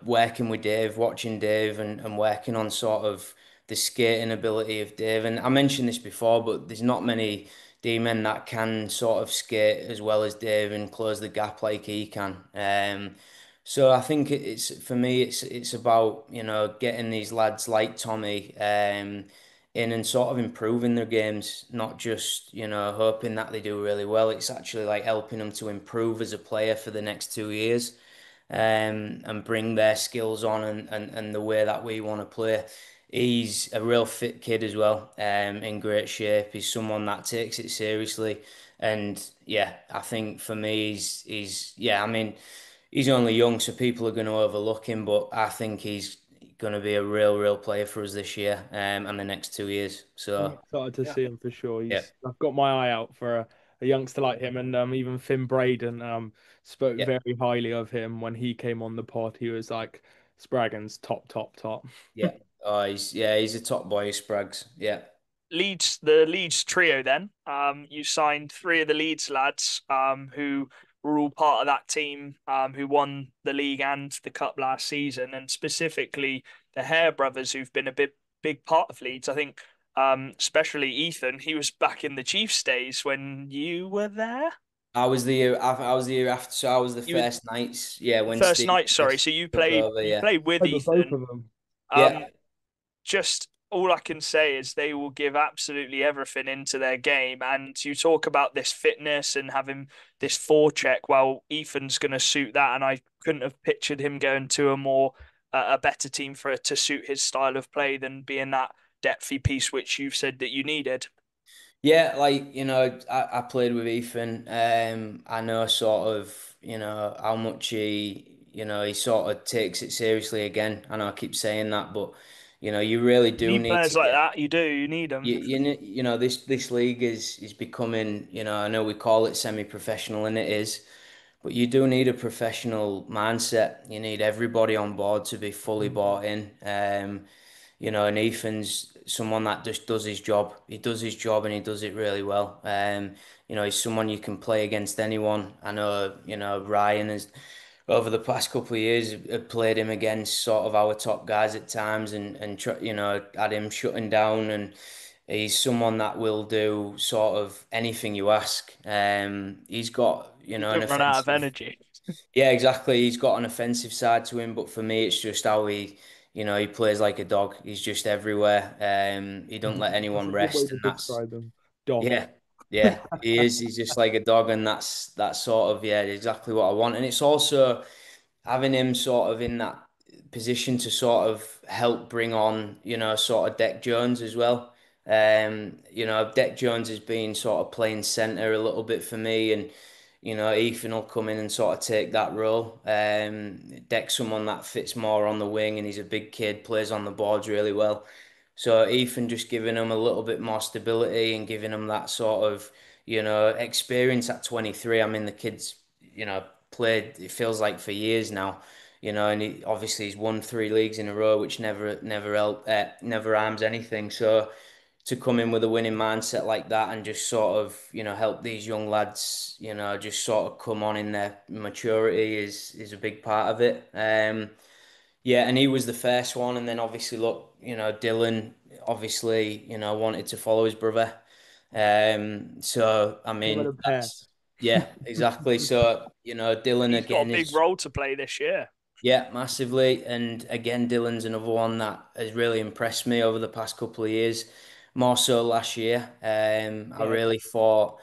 working with Dave, watching Dave and working on sort of the skating ability of Dave. And I mentioned this before, but there's not many D-men that can sort of skate as well as Dave and close the gap like he can. So I think it's for me, it's about, getting these lads like Tommy, in and sort of improving their games, not just, hoping that they do really well. It's actually like helping them to improve as a player for the next 2 years, and bring their skills on and the way that we want to play. He's a real fit kid as well, in great shape. He's someone that takes it seriously. And yeah, I think for me, I mean, he's only young, so people are going to overlook him, but I think he's going to be a real player for us this year, and the next 2 years. I'm So excited to Yeah. see him for sure. yeah, I've got my eye out for a youngster like him, and even Finn Braden spoke yeah, very highly of him when he came on the pod. He was like Spraggan's top. yeah. Oh, he's a top boy, Sprags. Yeah. The Leeds trio then. You signed three of the Leeds lads who were all part of that team who won the league and the cup last season, and specifically the Hare brothers who've been a big part of Leeds. I think especially Ethan, he was back in the Chiefs days when you were there. I was the year after, so I was the You were first nights. Yeah, when first Steve night, sorry. first So you took played over. you Yeah, played with Over both Ethan. of them. yeah. Um, just all I can say is they will give absolutely everything into their game. And you talk about this fitness and having this forecheck. Well, Ethan's going to suit that, and I couldn't have pictured him going to a better team for to suit his style of play than being that depthy piece which you've said that you needed. Yeah, like, I played with Ethan. I know sort of, how much he sort of takes it seriously again. I know I keep saying that, but you really You do need need players to like get that. You do. You need them. this league is becoming, I know we call it semi-professional and it is, but you do need a professional mindset. You need everybody on board to be fully bought in. And Ethan's someone that just does his job. He does his job and he does it really well. He's someone you can play against anyone. I know, Ryan has over the past couple of years have played him against sort of our top guys at times and had him shutting down, and he's someone that will do sort of anything you ask. He's got, You an don't run out of offensive. energy. Yeah, exactly. He's got an offensive side to him, but for me, it's just how he plays like a dog. He's just everywhere. He don't let That's anyone a good way rest, to and that's describe him. Dog. yeah, yeah. He is. He's just like a dog, and that's sort of yeah, exactly what I want. And it's also having him sort of in that position to sort of help bring on, sort of Deck Jones as well. Deck Jones has been sort of playing centre a little bit for me, and Ethan will come in and sort of take that role. Deck's someone that fits more on the wing, and he's a big kid, plays on the boards really well. So Ethan just giving him a little bit more stability and giving him that sort of, experience at 23. I mean, the kid's, played, it feels like for years now. and obviously he's won 3 leagues in a row, which never harms anything. So to come in with a winning mindset like that and just sort of, help these young lads, just sort of come on in their maturity is a big part of it. Yeah, and he was the first one, and then obviously look, Dylan obviously, wanted to follow his brother. So I What mean a pair. that's yeah, exactly. So, Dylan He's got a again big is role to play this year. yeah, massively. And again, Dylan's another one that has really impressed me over the past couple of years, more so last year. I Yeah, really thought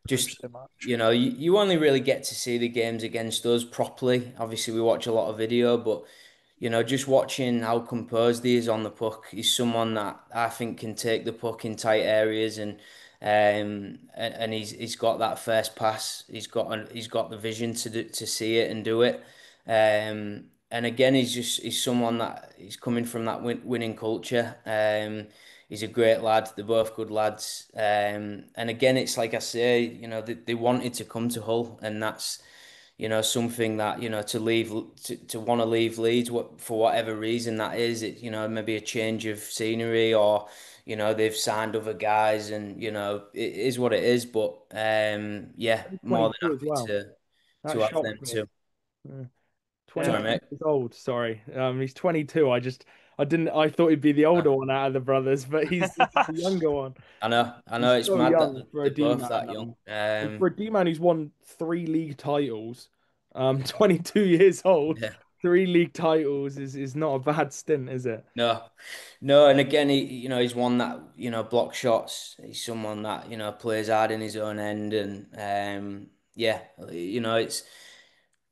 improves just, so much. you only really get to see the games against us properly. Obviously, we watch a lot of video, but just watching how composed he is on the puck, he's someone that I think can take the puck in tight areas and he's got that first pass. He's got the vision to see it and do it. And again, he's someone that he's coming from that winning culture. He's a great lad. They're both good lads. And again, it's like I say, they wanted to come to Hull, and that's something that to leave to want to leave Leeds for whatever reason that is. It maybe a change of scenery, or they've signed other guys, and it is what it is. But yeah, more than 22 as happy well. to That have them shocked me. too. Yeah. Yeah, 22 Sorry, mate. years old. Sorry. He's 22. I thought he'd be the Uh, older one out of the brothers, but he's the younger one. I know, He's it's so mad that young for a they're D both man. that young. And for a D man who's won 3 league titles, 22 years old, Yeah. 3 league titles is not a bad stint, is it? No, no, and again, he's one that block shots. He's someone that plays hard in his own end, and yeah, it's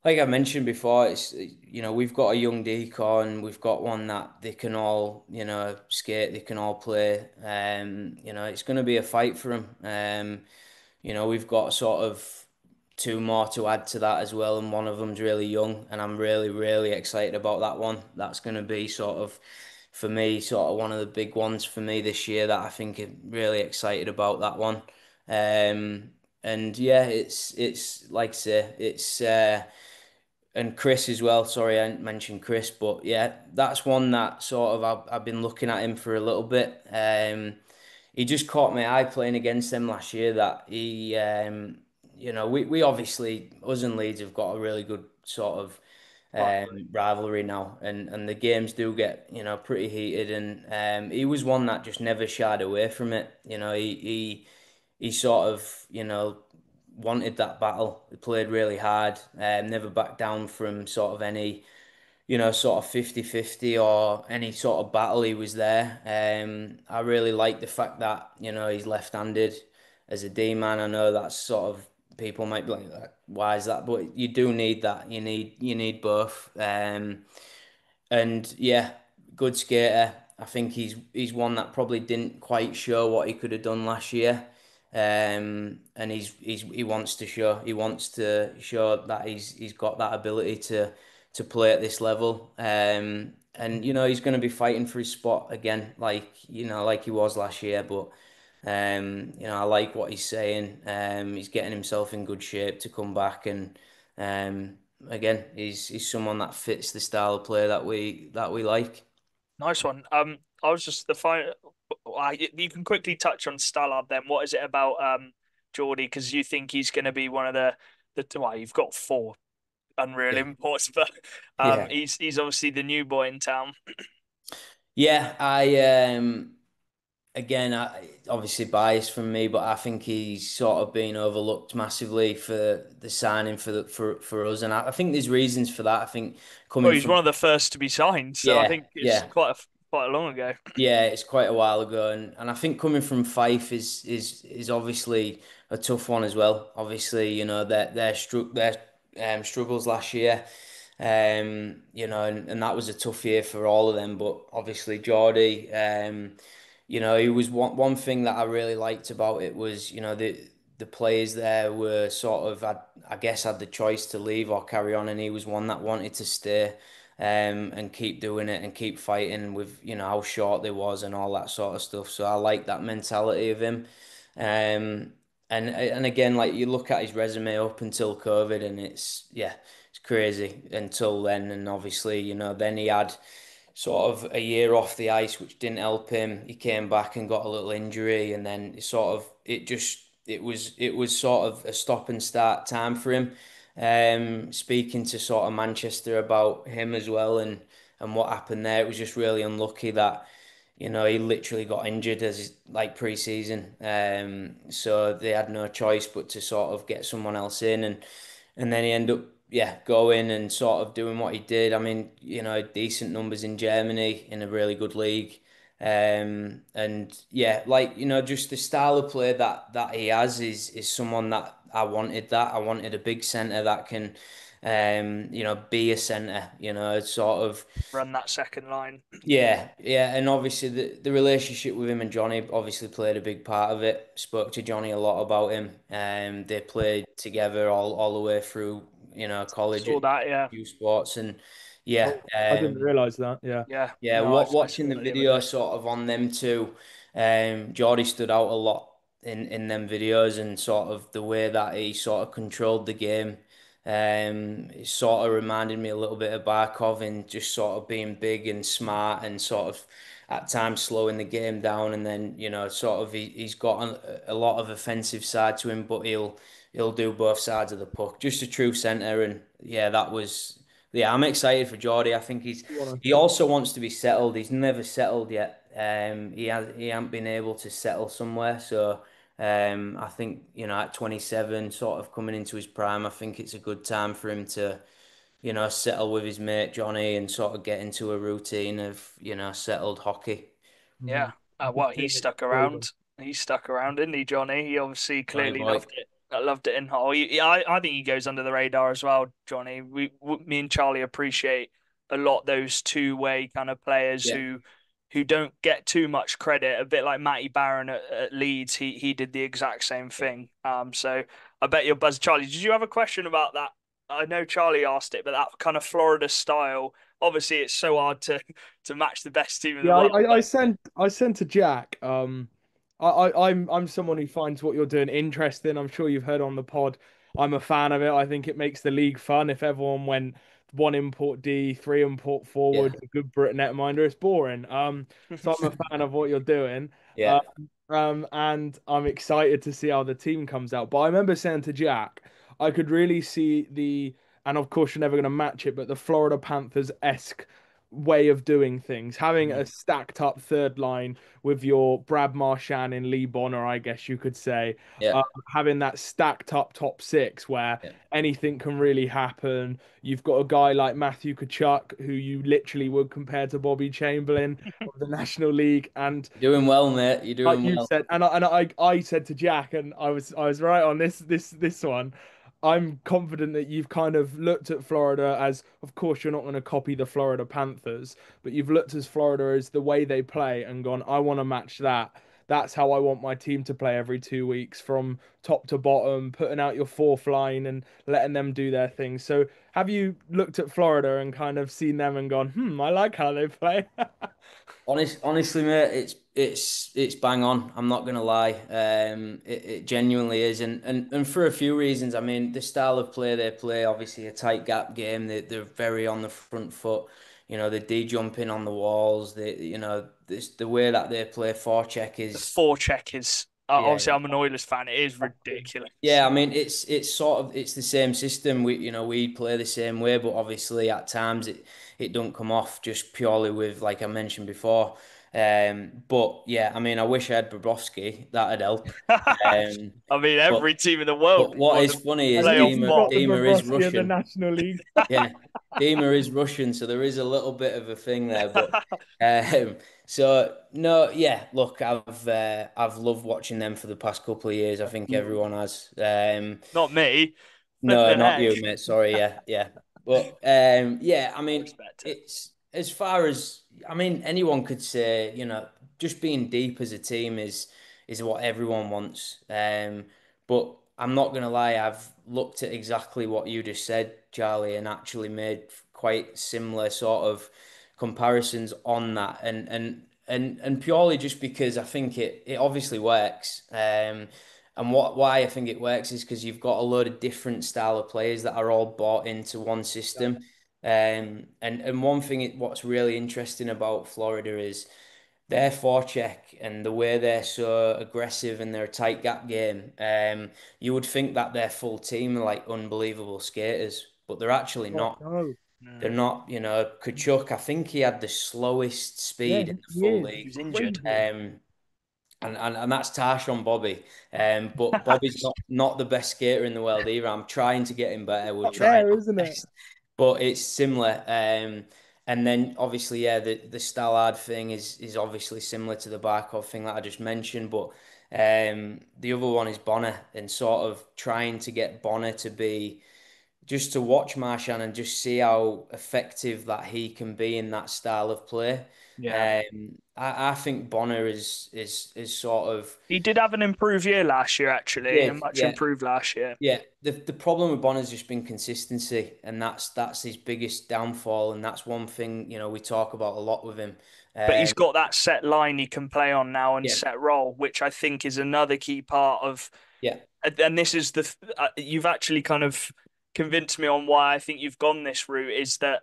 like I mentioned before. It's we've got a young decor, and we've got one that they can all skate, they can all play. It's going to be a fight for him. We've got sort of two more to add to that as well, and one of them's really young, and I'm really, really excited about that one. That's going to be sort of, for me, sort of one of the big ones for me this year that I think I'm really excited about that one. And yeah, it's like I say, it's and Chris as well. Sorry, I didn't mention Chris, but yeah, that's one that sort of I've been looking at him for a little bit. He just caught my eye playing against them last year. That we obviously us and Leeds have got a really good sort of rivalry. rivalry now, and the games do get pretty heated, and he was one that just never shied away from it. He sort of wanted that battle. He played really hard, never backed down from sort of any sort of 50-50 or any sort of battle. He was there. I really like the fact that, he's left-handed as a D man. I know that's sort of people might be like, why is that? But you do need that. You need both. And yeah, good skater. I think he's one that probably didn't quite show what he could have done last year. And he wants to show. He wants to show that he's got that ability to play at this level. And he's going to be fighting for his spot again, like he was last year. But I like what he's saying. He's getting himself in good shape to come back, and again, he's someone that fits the style of play that we like. Nice one. I was just the final. You can quickly touch on Stallard then. What is it about Geordie? Because you think he's going to be one of the well, you've got four unreal Yeah. imports, but Yeah. he's obviously the new boy in town. Yeah, again, obviously biased from me, but I think he's sort of been overlooked massively for the signing for us, and I think there's reasons for that. I think Well, coming he's from one of the first to be signed, so I yeah, think it's yeah, quite a long ago. yeah, it's quite a while ago, and I think coming from Fife is obviously a tough one as well. Obviously, their struggles last year, and that was a tough year for all of them. But obviously, Geordie, he was one thing that I really liked about it was the players there were sort of I guess had the choice to leave or carry on, and he was one that wanted to stay and keep doing it and keep fighting with how short they was and all that sort of stuff. So I like that mentality of him. And again, like you look at his resume up until COVID, and it's crazy until then. And obviously, then he had sort of a year off the ice, which didn't help him. He came back and got a little injury, and then it was sort of a stop and start time for him. Speaking to sort of Manchester about him as well, and what happened there, it was just really unlucky that he literally got injured as like pre-season. So they had no choice but to sort of get someone else in, and then he ended up, yeah, going and sort of doing what he did. I mean, decent numbers in Germany in a really good league. And yeah, like, just the style of play that he has is someone that I wanted that. I wanted a big centre that can be a centre, sort of. Run that second line. Yeah, yeah, and obviously the relationship with him and Johnny obviously played a big part of it. Spoke to Johnny a lot about him. They played together all the way through, college at Saw that, yeah. youth sports, and yeah, Oh, I didn't realize that. Yeah. Yeah. yeah. No, I Watching saw the that the other video day. sort of on them two, Geordie stood out a lot in them videos, and sort of the way that he sort of controlled the game. It sort of reminded me a little bit of Barkov in just sort of being big and smart and sort of at times slowing the game down. And then, sort of he's got a lot of offensive side to him, but he'll do both sides of the puck. Just a true centre. And yeah, yeah, I'm excited for Geordie. I think he also wants to be settled. He's never settled yet. He hasn't been able to settle somewhere. So I think, at 27, sort of coming into his prime, I think it's a good time for him to, settle with his mate Johnny and sort of get into a routine of, settled hockey. Yeah. Mhm. Well, he stuck around. He stuck around, didn't he, Johnny? He obviously Johnny clearly boy. loved it. Loved it in Hull. I think he goes under the radar as well, Johnny. Me and Charlie appreciate a lot those two-way kind of players Yeah. who don't get too much credit. A bit like Matty Barron at Leeds. He did the exact same thing. So I bet you're buzzed. Charlie, did you have a question about that? I know Charlie asked it, but that kind of Florida style. Obviously, it's so hard to match the best team in the Yeah, world. I sent to Jack. I'm someone who finds what you're doing interesting. I'm sure you've heard on the pod. I'm a fan of it. I think it makes the league fun. If everyone went one import D, three import Yeah. forward, a good Brit netminder, it's boring. So I'm a fan of what you're doing. Um, Yeah. and I'm excited to see how the team comes out. But I remember saying to Jack, I could really see and of course you're never going to match it, but the Florida Panthers-esque way of doing things, having a Mhm. stacked up third line with your Brad Marchand and Lee Bonner, I guess you could say, Yeah. having that stacked up top six where Yeah. anything can really happen. You've got a guy like Matthew Tkachuk, who you literally would compare to Bobby Chamberlain of the National League, and You're doing well, mate. You're like doing you well. said, and I said to Jack, and I was right on this one. I'm confident that you've kind of looked at Florida as, of course, you're not going to copy the Florida Panthers, but you've looked at Florida as the way they play and gone, I want to match that. That's how I want my team to play every 2 weeks, from top to bottom, putting out your fourth line and letting them do their thing. So, have you looked at Florida and kind of seen them and gone, I like how they play? Honestly, mate, it's bang on. I'm not gonna lie. It genuinely is, and for a few reasons. I mean, the style of play they play, obviously a tight gap game. They're very on the front foot. They de jumping on the walls. The way that they play forecheck The is, forecheck is yeah. obviously I'm an Oilers fan. It is ridiculous. Yeah, I mean it's sort of it's the same system. We play the same way, but obviously at times it don't come off just purely with, like I mentioned before. But yeah, I mean I wish I had Bobrovsky. That'd help. Um, I mean, but every team in the world but would what want is to funny is At play least off you've Dima got Bob. the Dima is Bobrovsky of the Russian. National League. Yeah, Dima is Russian, so there is a little bit of a thing there. But so no, yeah. Look, I've loved watching them for the past couple of years. I think everyone has. Not me. No, Flipping not you, heck. mate. Sorry, yeah, yeah. But yeah, I I mean, respect it. it's as far as I mean, anyone could say, just being deep as a team is what everyone wants. But I'm not gonna lie, I've looked at exactly what you just said, Charlie, and actually made quite similar sort of comparisons on that, and purely just because I think it obviously works. And why I think it works is because you've got a load of different style of players that are all bought into one Yeah. system. And one thing what's really interesting about Florida is their forecheck and the way they're so aggressive and they're a tight gap game. You would think that their full team are like unbelievable skaters, but they're actually God, not. no. They're Mm. not, Kachuk, I think he had the slowest Yeah, speed in the he full is. He league. was injured. Crazy. And that's Tarshawn Bobby. But Bobby's not the best skater in the world either. I'm trying to get him better. We're Up trying there, our isn't it? best. But it's similar. And then obviously, yeah, the Stallard thing is obviously similar to the Barkov thing that I just mentioned. But the other one is Bonner and sort of trying to get Bonner to be just to watch Marshan and just see how effective that he can be in that style of play. Yeah. I think Bonner is sort of He did have an improved year last year, actually, a did, much yeah. improved last year. Yeah, the problem with Bonner's just been consistency, and that's his biggest downfall, and that's one thing we talk about a lot with him. But he's Um, got that set line he can play on now and yeah, set role, which I think is another key part of. yeah, And this is you've actually kind of convinced me on why I think you've gone this route is that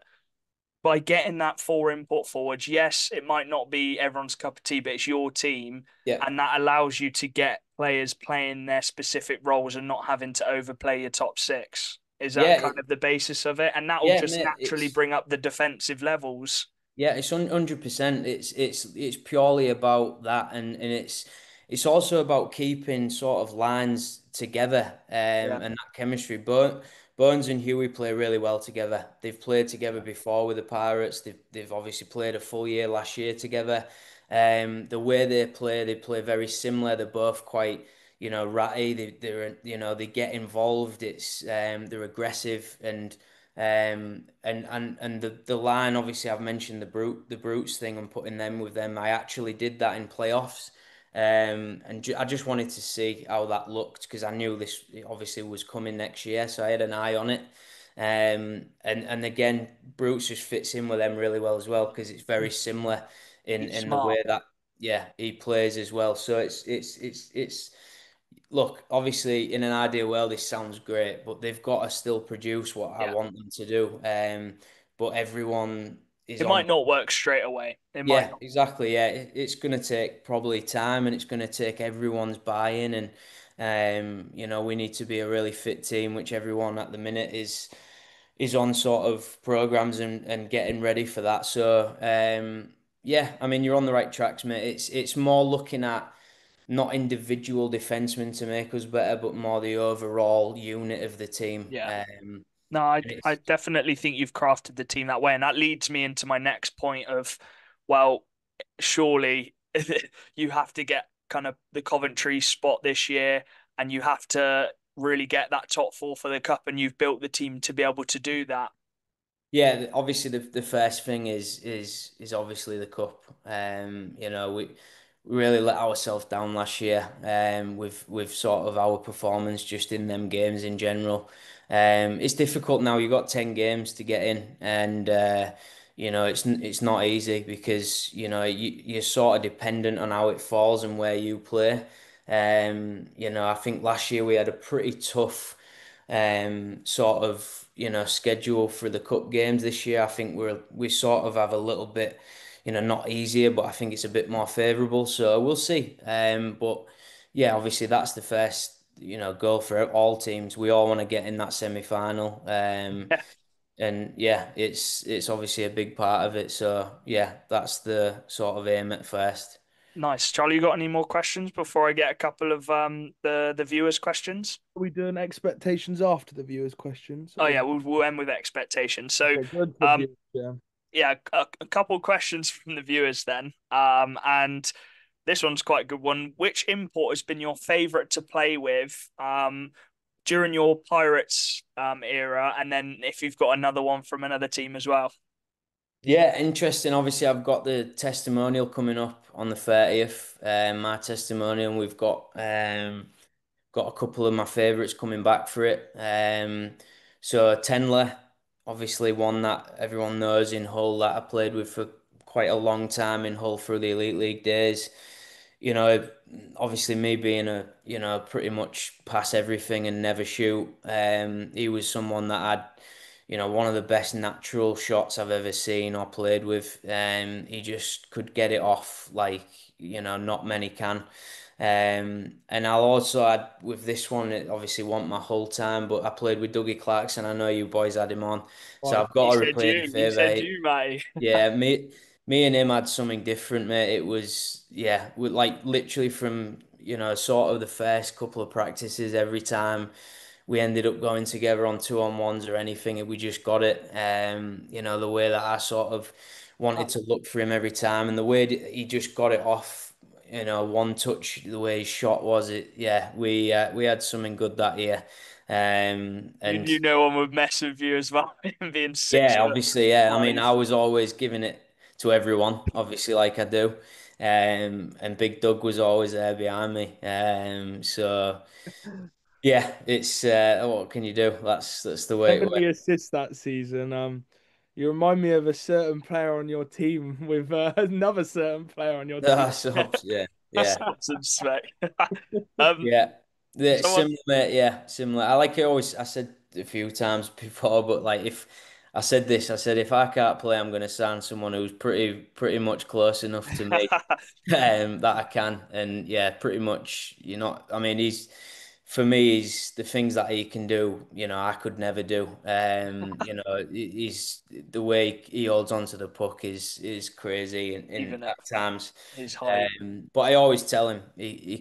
by getting that four input forwards, yes, it might not be everyone's cup of tea, but it's your team, yeah, and that allows you to get players playing their specific roles and not having to overplay your top six. Is that yeah, kind of the basis of it? And that will yeah, just mate. naturally bring up the defensive levels. Yeah, it's 100%. It's purely about that, and it's also about keeping sort of lines together, Yeah. and that chemistry. But Burns and Huey play really well together. They've played together before with the Pirates. They've obviously played a full year last year together. The way they play very similar. They're both quite, ratty. They get involved. They're aggressive and the line, obviously I've mentioned the brutes thing and putting them with them. I actually did that in playoffs. I just wanted to see how that looked because I knew this obviously was coming next year, so I had an eye on it. And again, Brutes just fits in with them really well as well because it's very similar in He's in the smart. way that he plays as well. So it's look, obviously, in an ideal world, this sounds great, but they've got to still produce what I Yeah. want them to do. But everyone is It on. might not work straight away. It might Yeah, not. exactly. Yeah, it's going to take probably time, and it's going to take everyone's buy-in, and we need to be a really fit team, which everyone at the minute is on sort of programs and getting ready for that. So, yeah, I mean, you're on the right tracks, mate. It's more looking at not individual defensemen to make us better, but more the overall unit of the team. Yeah. No, I And I it's definitely think you've crafted the team that way, and that leads me into my next point of, well, surely you have to get kind of the Coventry spot this year, and you have to really get that top four for the cup, and you've built the team to be able to do that. Yeah, obviously the first thing is obviously the cup. We really let ourselves down last year. With sort of our performance just in them games in general. It's difficult now. You've got 10 games to get in, and it's not easy because you're sort of dependent on how it falls and where you play. I think last year we had a pretty tough sort of schedule for the cup games this year. I think we sort of have a little bit, not easier, but I think it's a bit more favourable. So we'll see. But yeah, obviously that's the first goal for all teams. We all want to get in that semi-final. Yeah, And yeah, it's obviously a big part of it. So yeah, that's the sort of aim at first. nice. Charlie, you got any more questions before I get a couple of the viewers' questions? Are we doing expectations after the viewers' questions? Oh Or yeah, we'll end with expectations. So, okay, good for um, viewers, yeah. yeah, a couple questions from the viewers then. And this one's quite a good one. Which import has been your favorite to play with during your Pirates era? And then if you've got another one from another team as well. Yeah, interesting. Obviously, I've got the testimonial coming up on the 30th, my testimonial, and we've got a couple of my favourites coming back for it. So Tenler, obviously one that everyone knows in Hull that I played with for quite a long time in Hull through the Elite League days. you know, obviously me being a, pretty much pass everything and never shoot. He was someone that had, one of the best natural shots I've ever seen or played with. He just could get it off like, not many can. And I'll also add with this one, it obviously want my whole time, but I played with Dougie Clarkson. I know you boys had him on, so Right. I've got You to said replay the you. You said favour. you, Matty. Yeah, me and him had something different, mate. It was, yeah, we like literally from, sort of the first couple of practices, every time we ended up going together on 2-on-1s or anything, and we just got it. The way that I sort of wanted to look for him every time, and the way that he just got it off, one touch, the way his shot was, yeah, we had something good that year. You And knew no one would mess with you as well, him being 6 yeah, foot obviously, yeah. I mean, I five. was always giving it to everyone, obviously, like I do. And Big Doug was always there behind me. So yeah, it's what can you do? That's the way it went. 70 assists that season. You remind me of a certain player on your team with another certain player on your team. So yeah, That's yeah. some respect. um, Yeah, someone. similar, mate. Yeah, similar. I like it always. I said a few times before, but like if I said this, I said if I can't play, I'm going to sign someone who's pretty much close enough to me, that I can. And yeah, pretty much. I mean, for me, he's the things that he can do. I could never do. He's the way he holds onto the puck is crazy, and Even at at times. his height. But I always tell him he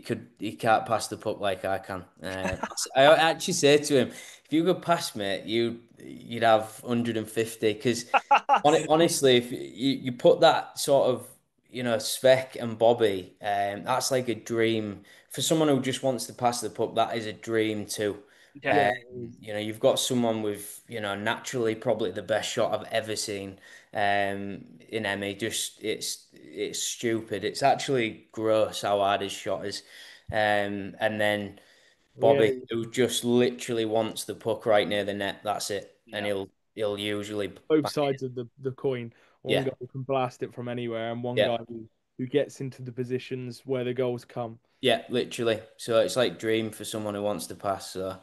can't pass the puck like I can. I actually say to him, if you could pass me, you'd have 150. Because honestly, if you put that sort of spec and Bobby, that's like a dream for someone who just wants to pass the puck. That is a dream too. Yeah, Yeah, Um, it is. you've got someone with naturally probably the best shot I've ever seen in Emmy. Just it's stupid. It's actually gross how hard his shot is. And then Yeah, Bobby, who just literally wants the puck right near the net. That's it, and yeah, he'll usually both bang it. sides of the coin. One Yeah, guy can blast it from anywhere, and one yeah, guy who gets into the positions where the goals come. yeah, literally. So it's like dream for someone who wants to pass. So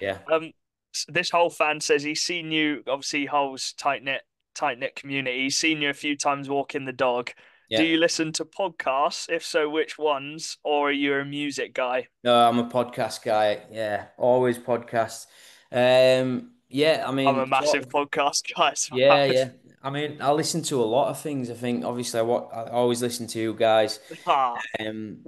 yeah, Um, this whole fan says he's seen you. Obviously, Hull's tight knit community. He's seen you a few times walking the dog. Do yeah. you listen to podcasts? If so, which ones? Or are you a music guy? No, I'm a podcast guy. Yeah, always podcasts. Yeah, I I'm a mean, sort massive of. podcast guy as well. Yeah, yeah. I mean, I listen to a lot of things. I think obviously I always listen to you guys. Ah,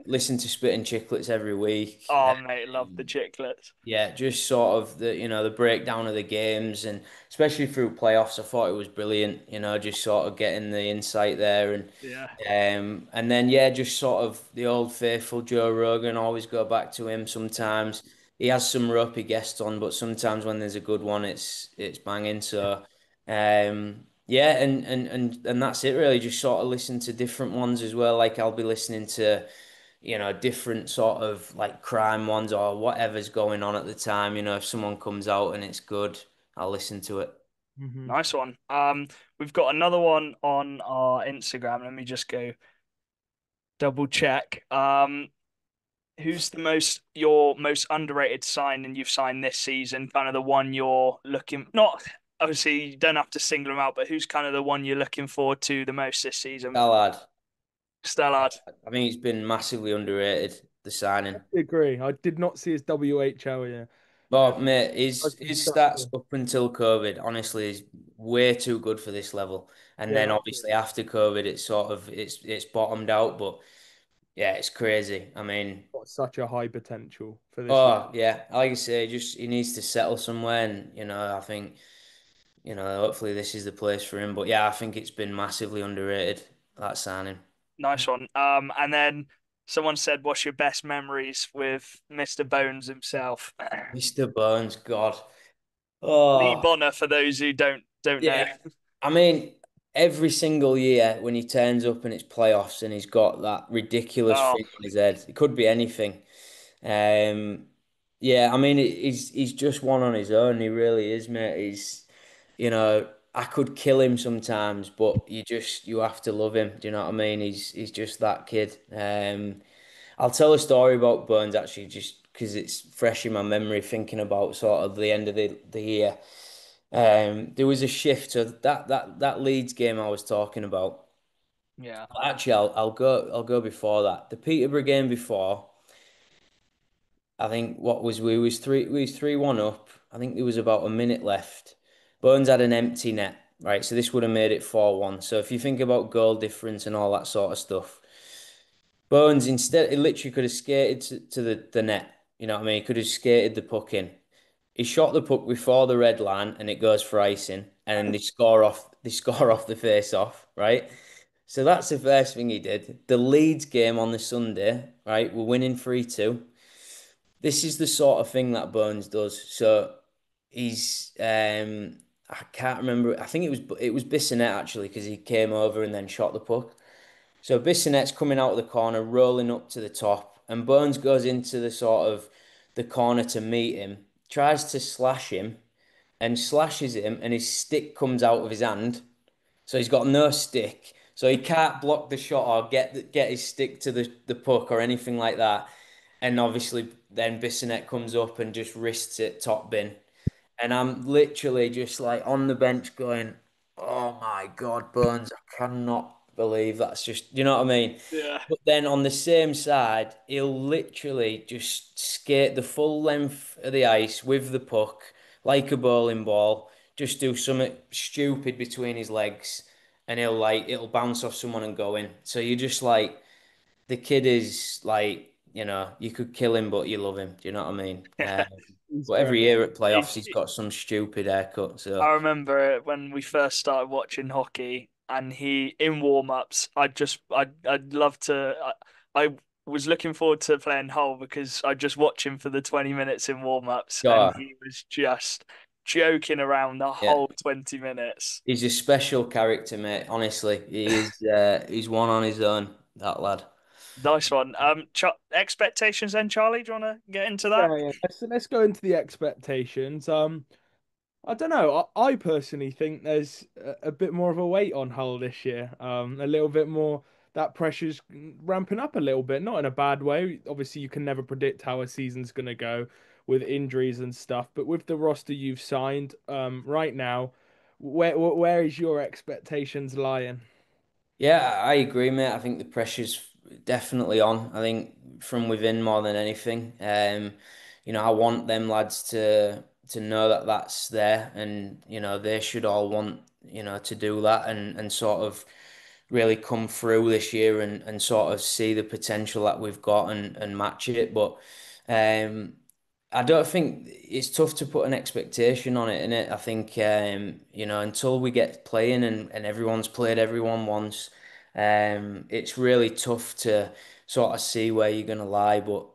Listen to Spit and Chicklets every week. oh, mate, love the chicklets. Yeah, just sort of the breakdown of the games, and especially through playoffs, I thought it was brilliant. Just sort of getting the insight there, Yeah. and then yeah, just sort of the old faithful Joe Rogan. Always go back to him sometimes. He has some ropey guests on, but sometimes when there's a good one, it's banging. So yeah, and that's it really. Just sort of listen to different ones as well. Like I'll be listening to different sort of like crime ones or whatever's going on at the time. If someone comes out and it's good, I'll listen to it. Hmm. Nice one. We've got another one on our Instagram. Let me just go double check. Who's your most underrated signing you've signed this season? Kind of the one you're looking, not obviously you don't have to single them out, but who's kind of the one you're looking forward to the most this season? Ballard, Stellard. I think he's been massively underrated, the signing. I agree. I did not see his WHL here. But mate, I've his stats impressive. up until COVID, honestly, is way too good for this level. And Yeah, then that's it. obviously after COVID, it's bottomed out. But yeah, it's crazy. I mean, Got such a high potential for this league. oh yeah, like I say, just he needs to settle somewhere, and I think. Hopefully this is the place for him. But yeah, I think it's been massively underrated, that signing. Nice one. And then someone said, "What's your best memories with Mr. Bones himself?" Mr. Bones, God. Lee Oh, Bonner, for those who don't know. yeah. I mean, every single year when he turns up and it's playoffs and he's got that ridiculous Oh, thing on his head, it could be anything. Um, yeah, I mean, he's just one on his own. He really is, mate. I could kill him sometimes, but you have to love him. Do you know what I mean? He's just that kid. I'll tell a story about Burns actually, just because it's fresh in my memory, thinking about sort of the end of the year. There was a shift. So that Leeds game I was talking about. Yeah. Actually, I'll go before that. The Peterborough game before. I think what was we was 3-1 up. I think there was about a minute left. Bones had an empty net, right? So this would have made it 4-1. So if you think about goal difference and all that sort of stuff, Bones instead, he literally could have skated to the net. You know what I mean? He could have skated the puck in. He shot the puck before the red line and it goes for icing. And they score off they score off the face off, right? So that's the first thing he did. The Leeds game on the Sunday, right? We're winning 3-2. This is the sort of thing that Bones does. So he's I can't remember. I think it was Bissonnette actually because he came over and then shot the puck. So Bissonnette's coming out of the corner, rolling up to the top, and Bones goes into the sort of the corner to meet him, tries to slash him, and slashes him, and his stick comes out of his hand. So he's got no stick. So he can't block the shot or get his stick to the puck or anything like that. And obviously then Bissonnette comes up and just wrists it top bin. And I'm literally just like on the bench going, oh my God, Burns, I cannot believe that's just, you know what I mean? Yeah. But then on the same side, he'll literally just skate the full length of the ice with the puck like a bowling ball, just do something stupid between his legs, and it'll bounce off someone and go in. So you're just like, the kid is like, you could kill him, but you love him. Do you know what I mean? He's But great. every year at playoffs, He's, he's got some stupid haircut. I So remember it when we first started watching hockey, and he in warm-ups, I'd love to. I was looking forward to playing Hull because I just watch him for the 20 minutes in warm-ups, and God, he was just joking around the yeah, whole 20 minutes. he's a special character, mate. Honestly, he's one on his own. That lad. Nice one. Expectations then, Charlie? Do you want to get into that? Yeah, yeah. Let's go into the expectations. I don't know. I personally think there's a bit more of a weight on Hull this year. A little bit more. That pressure's ramping up a little bit, not in a bad way. Obviously, you can never predict how a season's going to go with injuries and stuff. But with the roster you've signed, right now, where is your expectations lying? Yeah, I agree, mate. I think the pressure's definitely on. I think from within more than anything. I want them lads to know that that's there, and they should all want to do that and sort of really come through this year and sort of see the potential that we've got and match it. But um, I don't think it's tough to put an expectation on it, innit? I think until we get playing and everyone's played everyone once, it's really tough to sort of see where you're gonna lie. But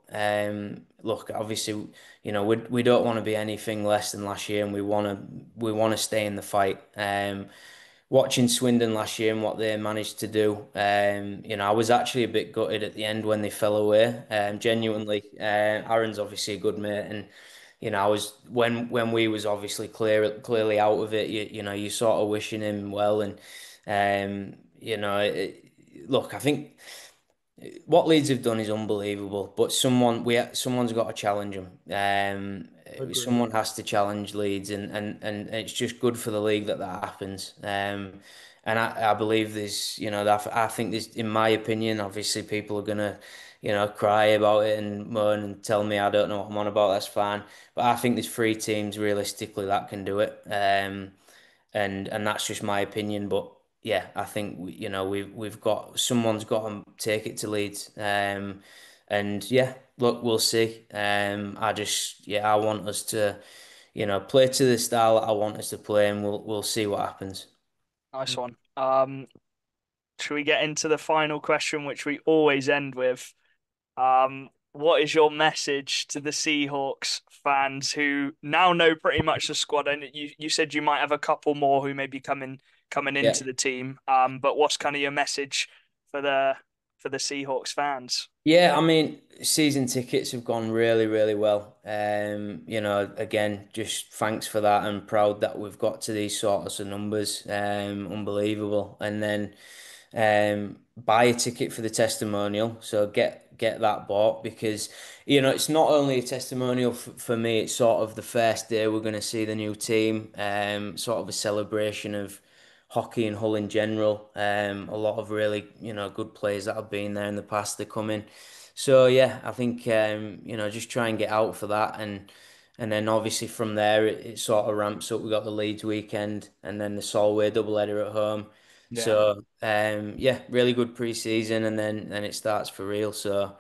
look, obviously, we don't want to be anything less than last year, and we want to stay in the fight. Watching Swindon last year and what they managed to do, I was actually a bit gutted at the end when they fell away. Genuinely, Aaron's obviously a good mate, and I was when we was obviously clearly out of it. You sort of wishing him well, and look, I think what Leeds have done is unbelievable, but someone's got to challenge them. Agree. Someone has to challenge Leeds, and it's just good for the league that happens. And I believe there's, that I think there's, in my opinion, obviously people are gonna, cry about it and moan and tell me I don't know what I'm on about. That's fine, but I think there's three teams realistically that can do it. And that's just my opinion, but yeah, I think we've got someone's got to take it to Leeds. And yeah, look, we'll see. I want us to, play to the style that I want us to play, and we'll see what happens. Nice one. Should we get into the final question, which we always end with? What is your message to the Seahawks fans who now know pretty much the squad? And you said you might have a couple more who may be coming Yeah. into the team. But what's kind of your message for for the Seahawks fans? Yeah, I mean, season tickets have gone really, really well. Again, just thanks for that and proud that we've got to these sorts of numbers. Unbelievable. And then buy a ticket for the testimonial. So get that bought because it's not only a testimonial for me, it's sort of the first day we're going to see the new team, sort of a celebration of hockey and Hull in general. A lot of really, good players that have been there in the past, they're coming. So yeah, I think just try and get out for that and then obviously from there it sort of ramps up. We got the Leeds weekend and then the Solway doubleheader at home. Yeah. So yeah, really good pre-season and then it starts for real. So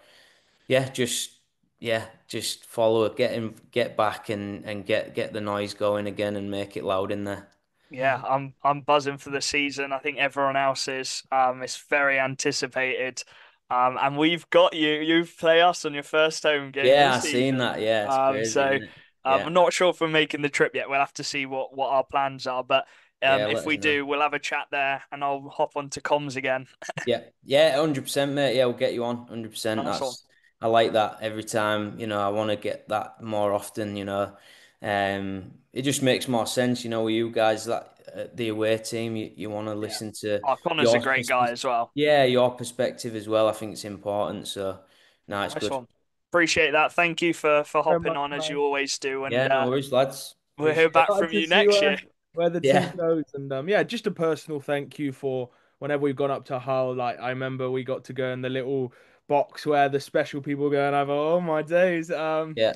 yeah, just follow it, get back and get the noise going again and make it loud in there. Yeah, I'm buzzing for the season. I think everyone else is. It's very anticipated. And we've got you. You play us on your first home game Yeah, this I seen season. that. Yeah, it's Um, crazy, so isn't it? Yeah. I'm not sure if we're making the trip yet. We'll have to see what our plans are. But Yeah, if let we us know. do, we'll have a chat there, and I'll hop onto comms again. Yeah, yeah, 100%, mate. Yeah, we'll get you on 100%. Nice one. I like that every time. I want to get that more often. It just makes more sense. With you guys, that the away team, you want to Yeah. listen to Oh, Connor's a your great guy as well. yeah, your perspective as well. I think it's important. So, no, it's Nice good. one. Appreciate that. Thank you for Very hopping much, on as man. you always do, Yeah, and no worries, lads. we'll hear Appreciate it. back Glad from to you see next year. where the team Yeah, goes, and yeah, just a personal thank you for whenever we've gone up to Hull. Like I remember we got to go in the little box where the special people go and have. Oh my days. yeah.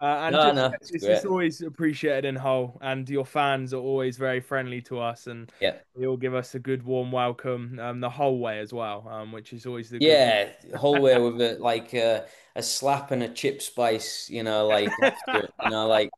And No, just no, yes, it's it's great. always appreciated in Hull, and your fans are always very friendly to us, and Yeah. they all give us a good warm welcome, the whole way as well, which is always the good. Yeah, whole way with a slap and a chip spice, like after it, like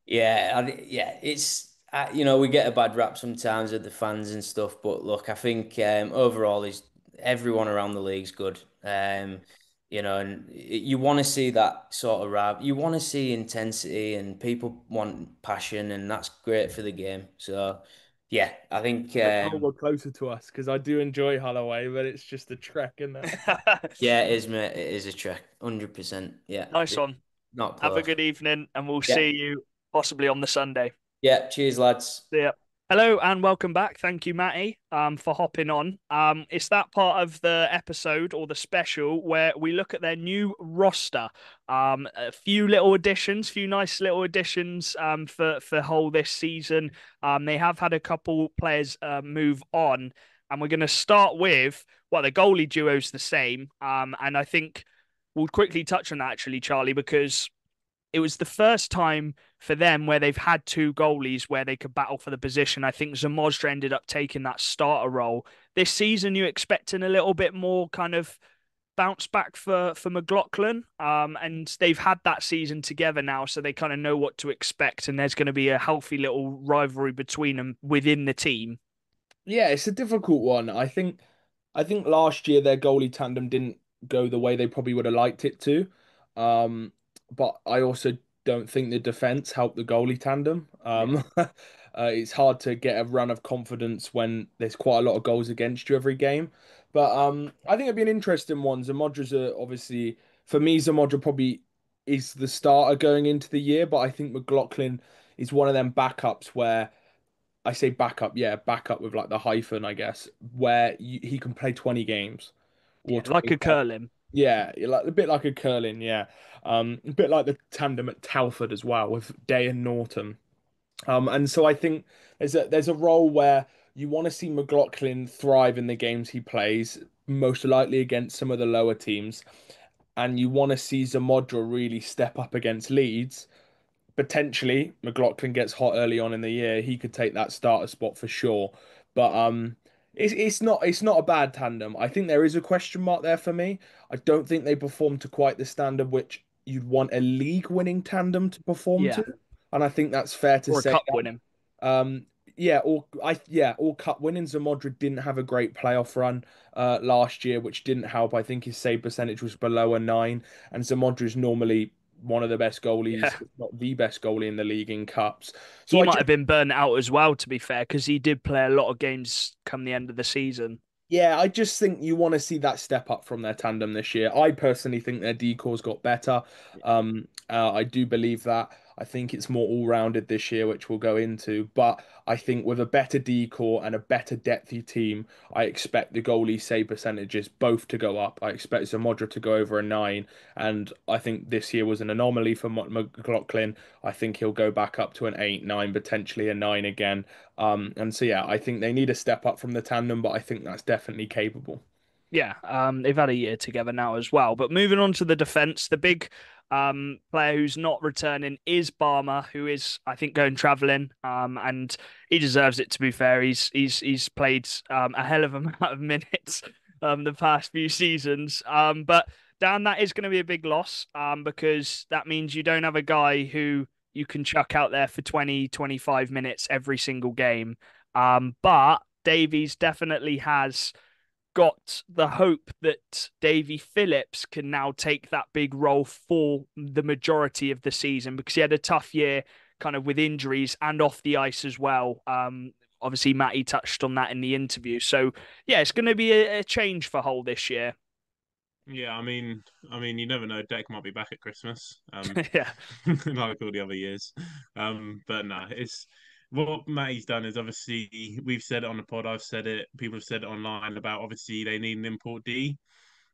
yeah, yeah, it's we get a bad rap sometimes with the fans and stuff, but look, I think overall is everyone around the league's good. And you want to see that sort of rap. You want to see intensity and people want passion, and that's great for the game. So yeah, I think Like Hull were closer to us because I do enjoy Holloway, but it's just a trek, isn't it? yeah, it is, mate. It is a trek, 100%. Yeah, Nice one. not Have a close. good evening, and we'll Yeah, see you possibly on the Sunday. yeah. Cheers, lads. See ya. Hello and welcome back. Thank you, Matty, for hopping on. It's that part of the episode or the special where we look at their new roster. A few little additions, few nice little additions for Hull this season. They have had a couple players move on, and we're going to start with the goalie duo's the same. And I think we'll quickly touch on that actually, Charlie, because it was the first time for them where they've had two goalies where they could battle for the position. I think Zamojra ended up taking that starter role. This season, you expecting a little bit more kind of bounce back for McLaughlin. And they've had that season together now, so they kind of know what to expect. And there's going to be a healthy little rivalry between them within the team. Yeah, it's a difficult one. I think last year their goalie tandem didn't go the way they probably would have liked it to. Um, but I also don't think the defense helped the goalie tandem. Yeah. It's hard to get a run of confidence when there's quite a lot of goals against you every game. But I think it'd be an interesting one. Zamodra's obviously for me, Zamodra probably is the starter going into the year, but I think McLaughlin is one of them backups where I say backup, yeah, backup with like the hyphen, I guess, where he can play 20 games or Yeah, like a 25. curling. Yeah, like a bit like a curling, yeah. A bit like the tandem at Telford as well with Day and Norton. And so I think there's a role where you want to see McLaughlin thrive in the games he plays, most likely against some of the lower teams, and you want to see Zamodra really step up against Leeds potentially McLaughlin gets hot early on in the year, he could take that starter spot for sure. But it's not a bad tandem. I think there is a question mark there for me. I don't think they perform to quite the standard which you'd want a league winning tandem to perform Yeah, to. And I think that's fair to or a say. cup winning. All cup winning. Zamodra didn't have a great playoff run last year, which didn't help. I think his save percentage was below a 9, and Zamodra is normally one of the best goalies, Yeah. if not the best goalie in the league in cups. So He I might just have been burnt out as well, to be fair, because he did play a lot of games come the end of the season. Yeah, I just think you want to see that step up from their tandem this year. I personally think their decore's got better. I do believe that. I think it's more all-rounded this year, which we'll go into. But I think with a better decore and a better depthy team, I expect the goalie save percentages both to go up. I expect Zamodra to go over a 9, and I think this year was an anomaly for McLaughlin. I think he'll go back up to an 8, 9, potentially a 9 again. And so yeah, I think they need a step up from the tandem, but I think that's definitely capable. Yeah, they've had a year together now as well. But moving on to the defense, the big player who's not returning is Barmer, who is, I think, going travelling. And he deserves it, to be fair. He's played a hell of amount of minutes the past few seasons. But Dan, that is going to be a big loss because that means you don't have a guy who you can chuck out there for 20, 25 minutes every single game. But Davies definitely has got the hope that Davy Phillips can now take that big role for the majority of the season because he had a tough year kind of with injuries and off the ice as well. Obviously, Matty touched on that in the interview. So, yeah, it's going to be a change for Hull this year. Yeah, you never know. Deck might be back at Christmas, Yeah. like all the other years. But no, it's what Matty's done is obviously we've said it on the pod. I've said it. People have said it online about obviously they need an import D.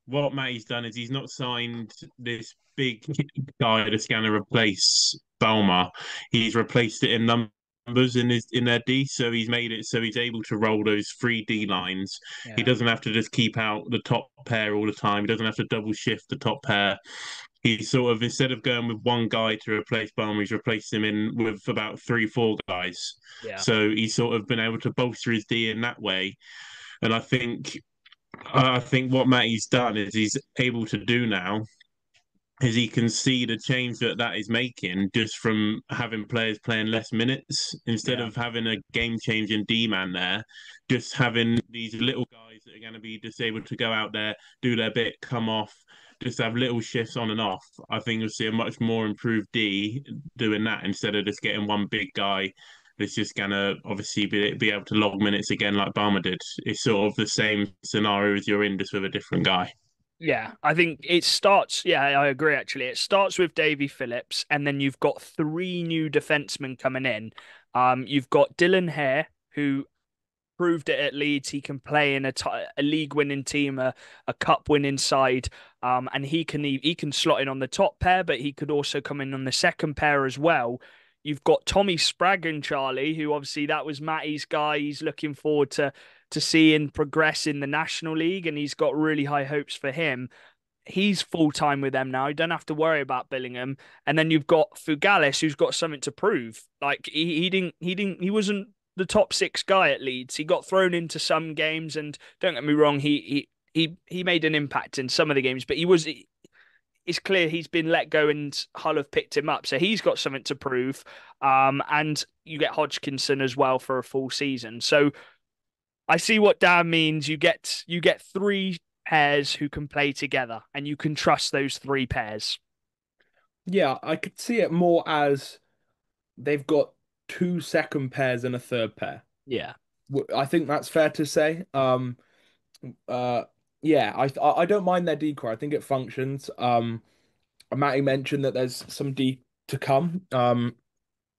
What Matty's done is he's not signed this big guy that's going to replace Belma. He's replaced it in numbers in their D, so he's made it so he's able to roll those three D lines. He Yeah. doesn't have to just keep out the top pair all the time. He doesn't have to double shift the top pair. He's sort of instead of going with one guy to replace Belma, he's replaced him in with about three, four guys. Yeah. So he's sort of been able to bolster his D in that way. And I think what Matty's done is he's able to do now is he can see the change that is making just from having players playing less minutes instead Yeah. of having a game-changing D-man there, just having these little guys that are going to be just able to go out there, do their bit, come off, just have little shifts on and off. I think you'll see a much more improved D doing that instead of just getting one big guy that's just gonna obviously be able to log minutes again like Barmer did. It's sort of the same scenario as you're in, just with a different guy. Yeah, I think it starts. Yeah, I agree. Actually, it starts with Davy Phillips, and then you've got three new defensemen coming in. You've got Dylan Hare, who proved it at Leeds. He can play in a league-winning team, a cup-winning side, and he can slot in on the top pair, but he could also come in on the second pair as well. You've got Tommy Spraggan, Charlie, who obviously that was Matty's guy. He's looking forward to seeing progress in the National League, and he's got really high hopes for him. He's full time with them now. You don't have to worry about Billingham. And then you've got Fugalis, who's got something to prove. Like he wasn't the top six guy at Leeds. He got thrown into some games, and don't get me wrong, he made an impact in some of the games, but it's clear he's been let go and Hull have picked him up. So he's got something to prove. And you get Hodgkinson as well for a full season. So I see what Dan means. You get three pairs who can play together, and you can trust those three pairs. Yeah, I could see it more as they've got two second pairs and a third pair. Yeah, I think that's fair to say. Uh, yeah, I don't mind their decor. I think it functions. Matty mentioned that there's some D to come.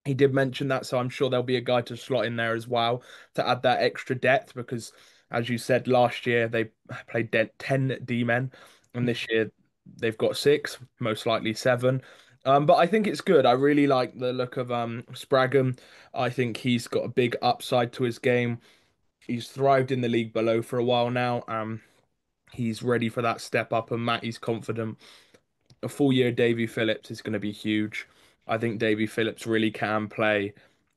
He did mention that, so I'm sure there'll be a guy to slot in there as well to add that extra depth because, as you said, last year they played 10 D men, and this year they've got six, most likely seven. But I think it's good. I really like the look of Spraggan. I think he's got a big upside to his game. He's thrived in the league below for a while now. He's ready for that step up, and Matty's confident. A full year Davy Phillips is going to be huge. I think Davy Phillips really can play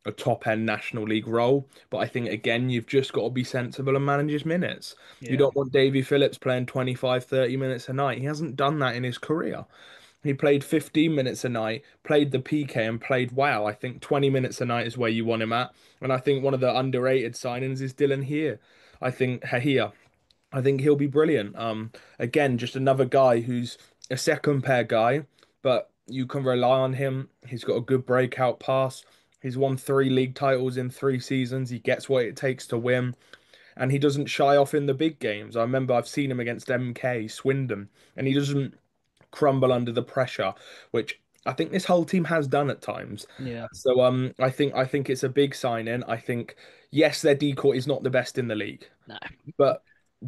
a top end National League role, but I think again you've just got to be sensible and manage his minutes. You yeah, don't want Davy Phillips playing 25, 30 minutes a night. He hasn't done that in his career. He played 15 minutes a night, played the PK and played well. I think 20 minutes a night is where you want him at. And I think one of the underrated signings is Dylan here. Here. I think he'll be brilliant. Again, just another guy who's a second pair guy, but you can rely on him. He's got a good breakout pass. He's won three league titles in 3 seasons. He gets what it takes to win. and he doesn't shy off in the big games. I remember I've seen him against MK, Swindon, and he doesn't crumble under the pressure, which I think this whole team has done at times. Yeah. So I think it's a big sign in. I think yes, their decor is not the best in the league, No. but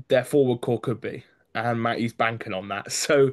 their forward core could be, and Matty's banking on that. So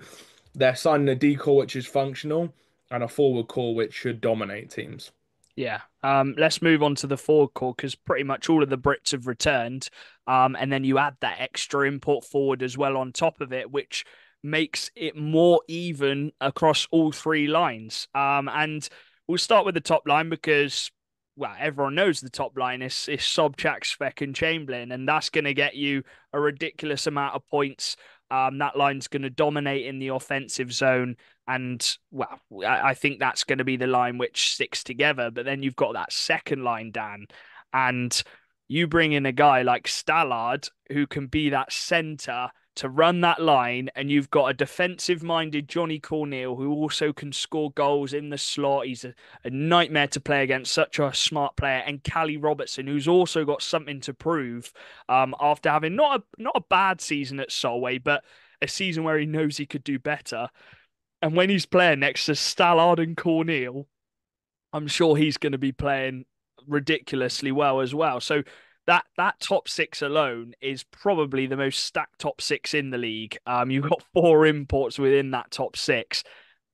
they're signing a decor which is functional and a forward core which should dominate teams. Yeah. Let's move on to the forward core because pretty much all of the Brits have returned. And then you add that extra import forward as well on top of it, which makes it more even across all three lines. And we'll start with the top line because, well, everyone knows the top line is Sobchak, Speck, and Chamberlain, and that's going to get you a ridiculous amount of points. That line's going to dominate in the offensive zone. And, well, I think that's going to be the line which sticks together. But then you've got that second line, Dan, and you bring in a guy like Stallard who can be that centre to run that line, and you've got a defensive-minded Johnny Corneal who also can score goals in the slot. He's a nightmare to play against, such a smart player. And Callie Robertson, who's also got something to prove after having not a bad season at Solway, but a season where he knows he could do better. And when he's playing next to Stallard and Corneal, I'm sure he's going to be playing ridiculously well as well. So that top six alone is probably the most stacked top six in the league. You've got four imports within that top six.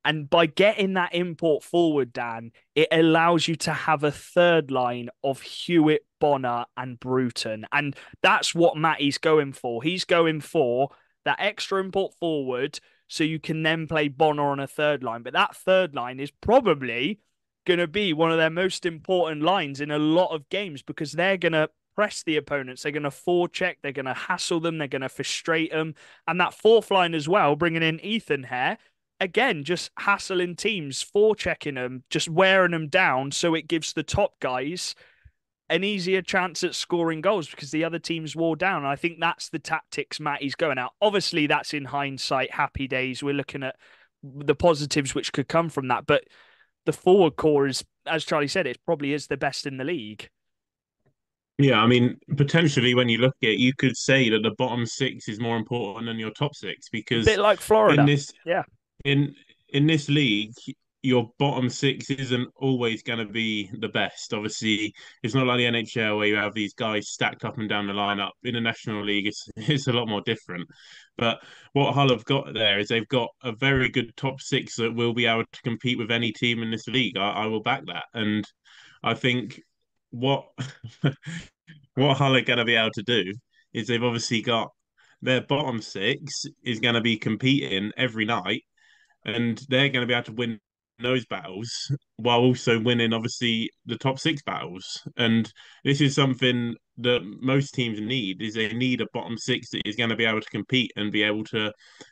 And by getting that import forward, Dan, it allows you to have a third line of Hewitt, Bonner, and Bruton. And that's what Matty's going for. He's going for that extra import forward so you can then play Bonner on a third line. But that third line is probably going to be one of their most important lines in a lot of games because they're going to press the opponents. They're going to forecheck. They're going to hassle them. They're going to frustrate them. And that fourth line as well, bringing in Ethan Hare, again, just hassling teams, forechecking them, just wearing them down so it gives the top guys an easier chance at scoring goals because the other teams wore down. And I think that's the tactics Matty's going out. Obviously, that's in hindsight, happy days. We're looking at the positives which could come from that. But the forward core is, as Charlie said, it probably is the best in the league. Yeah, I mean, potentially when you look at it, you could say that the bottom six is more important than your top six A bit because like in Florida. this Yeah. in this league, your bottom six isn't always going to be the best. Obviously, it's not like the NHL where you have these guys stacked up and down the lineup. In the National League, it's a lot more different. But what Hull have got there is they've got a very good top six that will be able to compete with any team in this league. I will back that, and I think what what Hull are going to be able to do is they've obviously got their bottom six is going to be competing every night and they're going to be able to win those battles while also winning obviously the top six battles. And this is something that most teams need is they need a bottom six that is going to be able to compete and be able to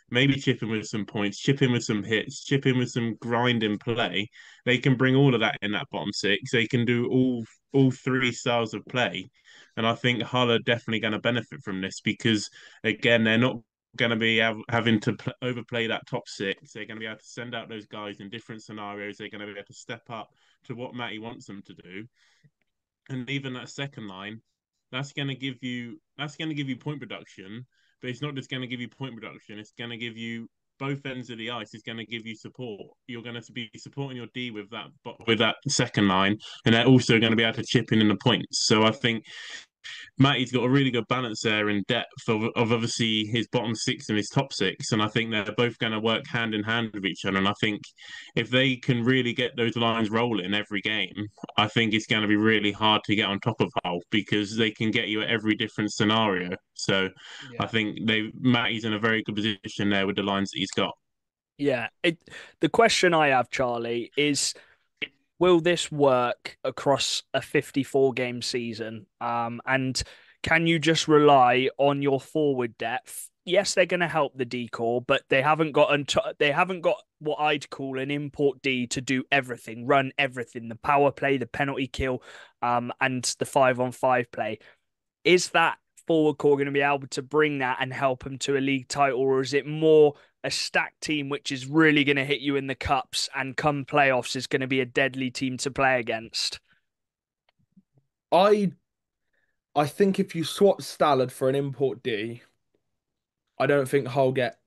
maybe chip in with some points, chip in with some hits, chip in with some grinding play. They can bring all of that in that bottom six. They can do all three styles of play. And I think Hull are definitely going to benefit from this because again, they're not going to be having to overplay that top six. They're going to be able to send out those guys in different scenarios. They're going to be able to step up to what Matty wants them to do. And even that second line, that's going to give you point production, but it's not just going to give you point production. It's going to give you both ends of the ice. It's going to give you support. You're going to be supporting your D with that second line, and they're also going to be able to chip in the points. So I think Matty's got a really good balance there in depth of obviously his bottom six and his top six. And I think they're both going to work hand in hand with each other. And I think if they can really get those lines rolling every game, I think it's going to be really hard to get on top of Hull because they can get you at every different scenario. So I Yeah. think Matty's in a very good position there with the lines that he's got. Yeah. The question I have, Charlie, is will this work across a 54 game season? And can you just rely on your forward depth? Yes, they're going to help the decor, but they haven't got what I'd call an import D to do everything, run everything, the power play, the penalty kill, and the 5-on-5 play. Is that forward core going to be able to bring that and help them to a league title, or is it more a stacked team which is really going to hit you in the cups and come playoffs is going to be a deadly team to play against? I I think if you swap Stallard for an import D, I don't think Hull get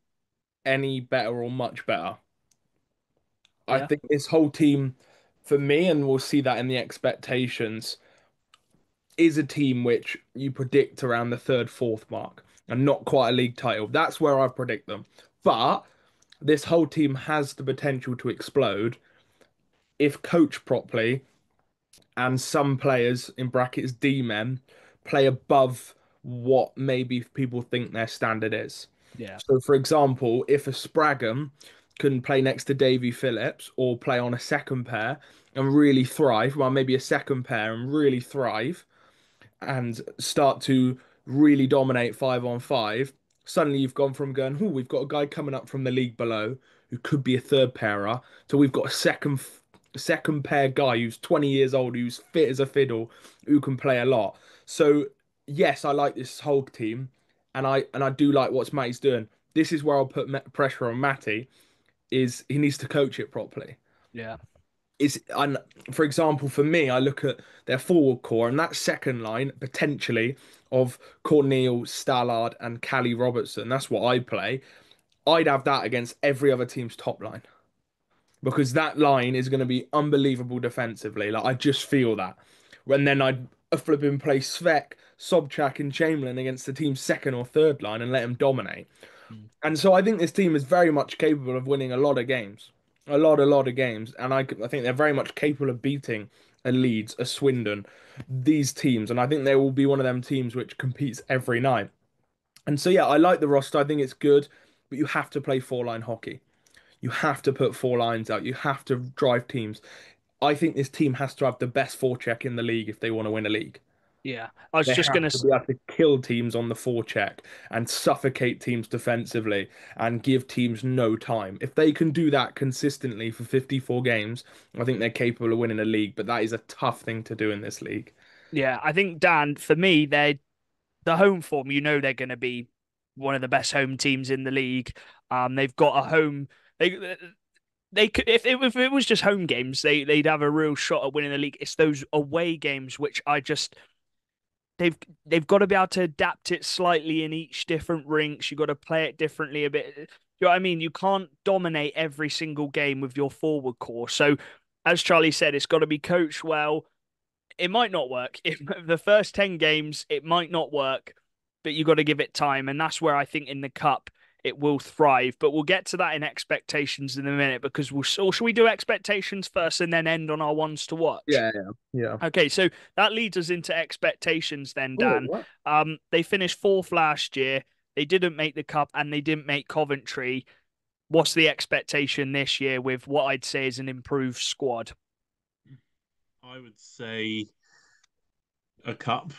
any better or much better. I Yeah, think this whole team, for me, and we'll see that in the expectations, is a team which you predict around the third, fourth mark and not quite a league title. That's where I predict them. But this whole team has the potential to explode if coached properly and some players, in brackets D men, play above what maybe people think their standard is. yeah, So, for example, if a Spragham can play next to Davy Phillips or play on a second pair and really thrive, well, maybe a second pair and really thrive, and start to really dominate 5-on-5, suddenly you've gone from going, oh, we've got a guy coming up from the league below who could be a third pairer, to we've got a second pair guy who's 20 years old, who's fit as a fiddle, who can play a lot. So yes, I like this whole team, and I do like what Matty's doing. This is where I'll put pressure on Matty. Is he needs to coach it properly. yeah, And for example, for me, I look at their forward core and that second line potentially of Corneal, Stallard, and Callie Robertson. That's what I play. I'd have that against every other team's top line because that line is going to be unbelievable defensively. Like I just feel that. When then I'd a flipping play Svek, Sobchak, and Chamberlain against the team's second or third line and let them dominate. mm, And so I think this team is very much capable of winning a lot of games, a lot of games, and I think they're very much capable of beating a Leeds, a Swindon, these teams, and I think they will be one of them teams which competes every night. And so yeah, I like the roster. I think it's good, but you have to play four line hockey. You have to put four lines out. You have to drive teams. I think this team has to have the best forecheck in the league if they want to win a league. yeah. I was They just gonna. have to be able to kill teams on the forecheck and suffocate teams defensively and give teams no time. If they can do that consistently for 54 games, I think they're capable of winning a league, but that is a tough thing to do in this league. Yeah, I think Dan, for me, they're the home form. You know they're going to be one of the best home teams in the league. They've got a home. They could if it was just home games, they'd have a real shot at winning the league. It's those away games which I just they've they've got to be able to adapt it slightly in each different rinks. You've got to play it differently a bit. You know what I mean? You can't dominate every single game with your forward core. So, as Charlie said, it's got to be coached well. It might not work. If the first 10 games, it might not work, but you got to give it time. And that's where I think in the cup it will thrive. But we'll get to that in expectations in a minute because or should we do expectations first and then end on our ones to watch? Yeah, yeah. Okay, so that leads us into expectations then, Oh, Dan. what? They finished fourth last year. They didn't make the cup and they didn't make Coventry. What's the expectation this year with what I'd say is an improved squad? I would say a cup.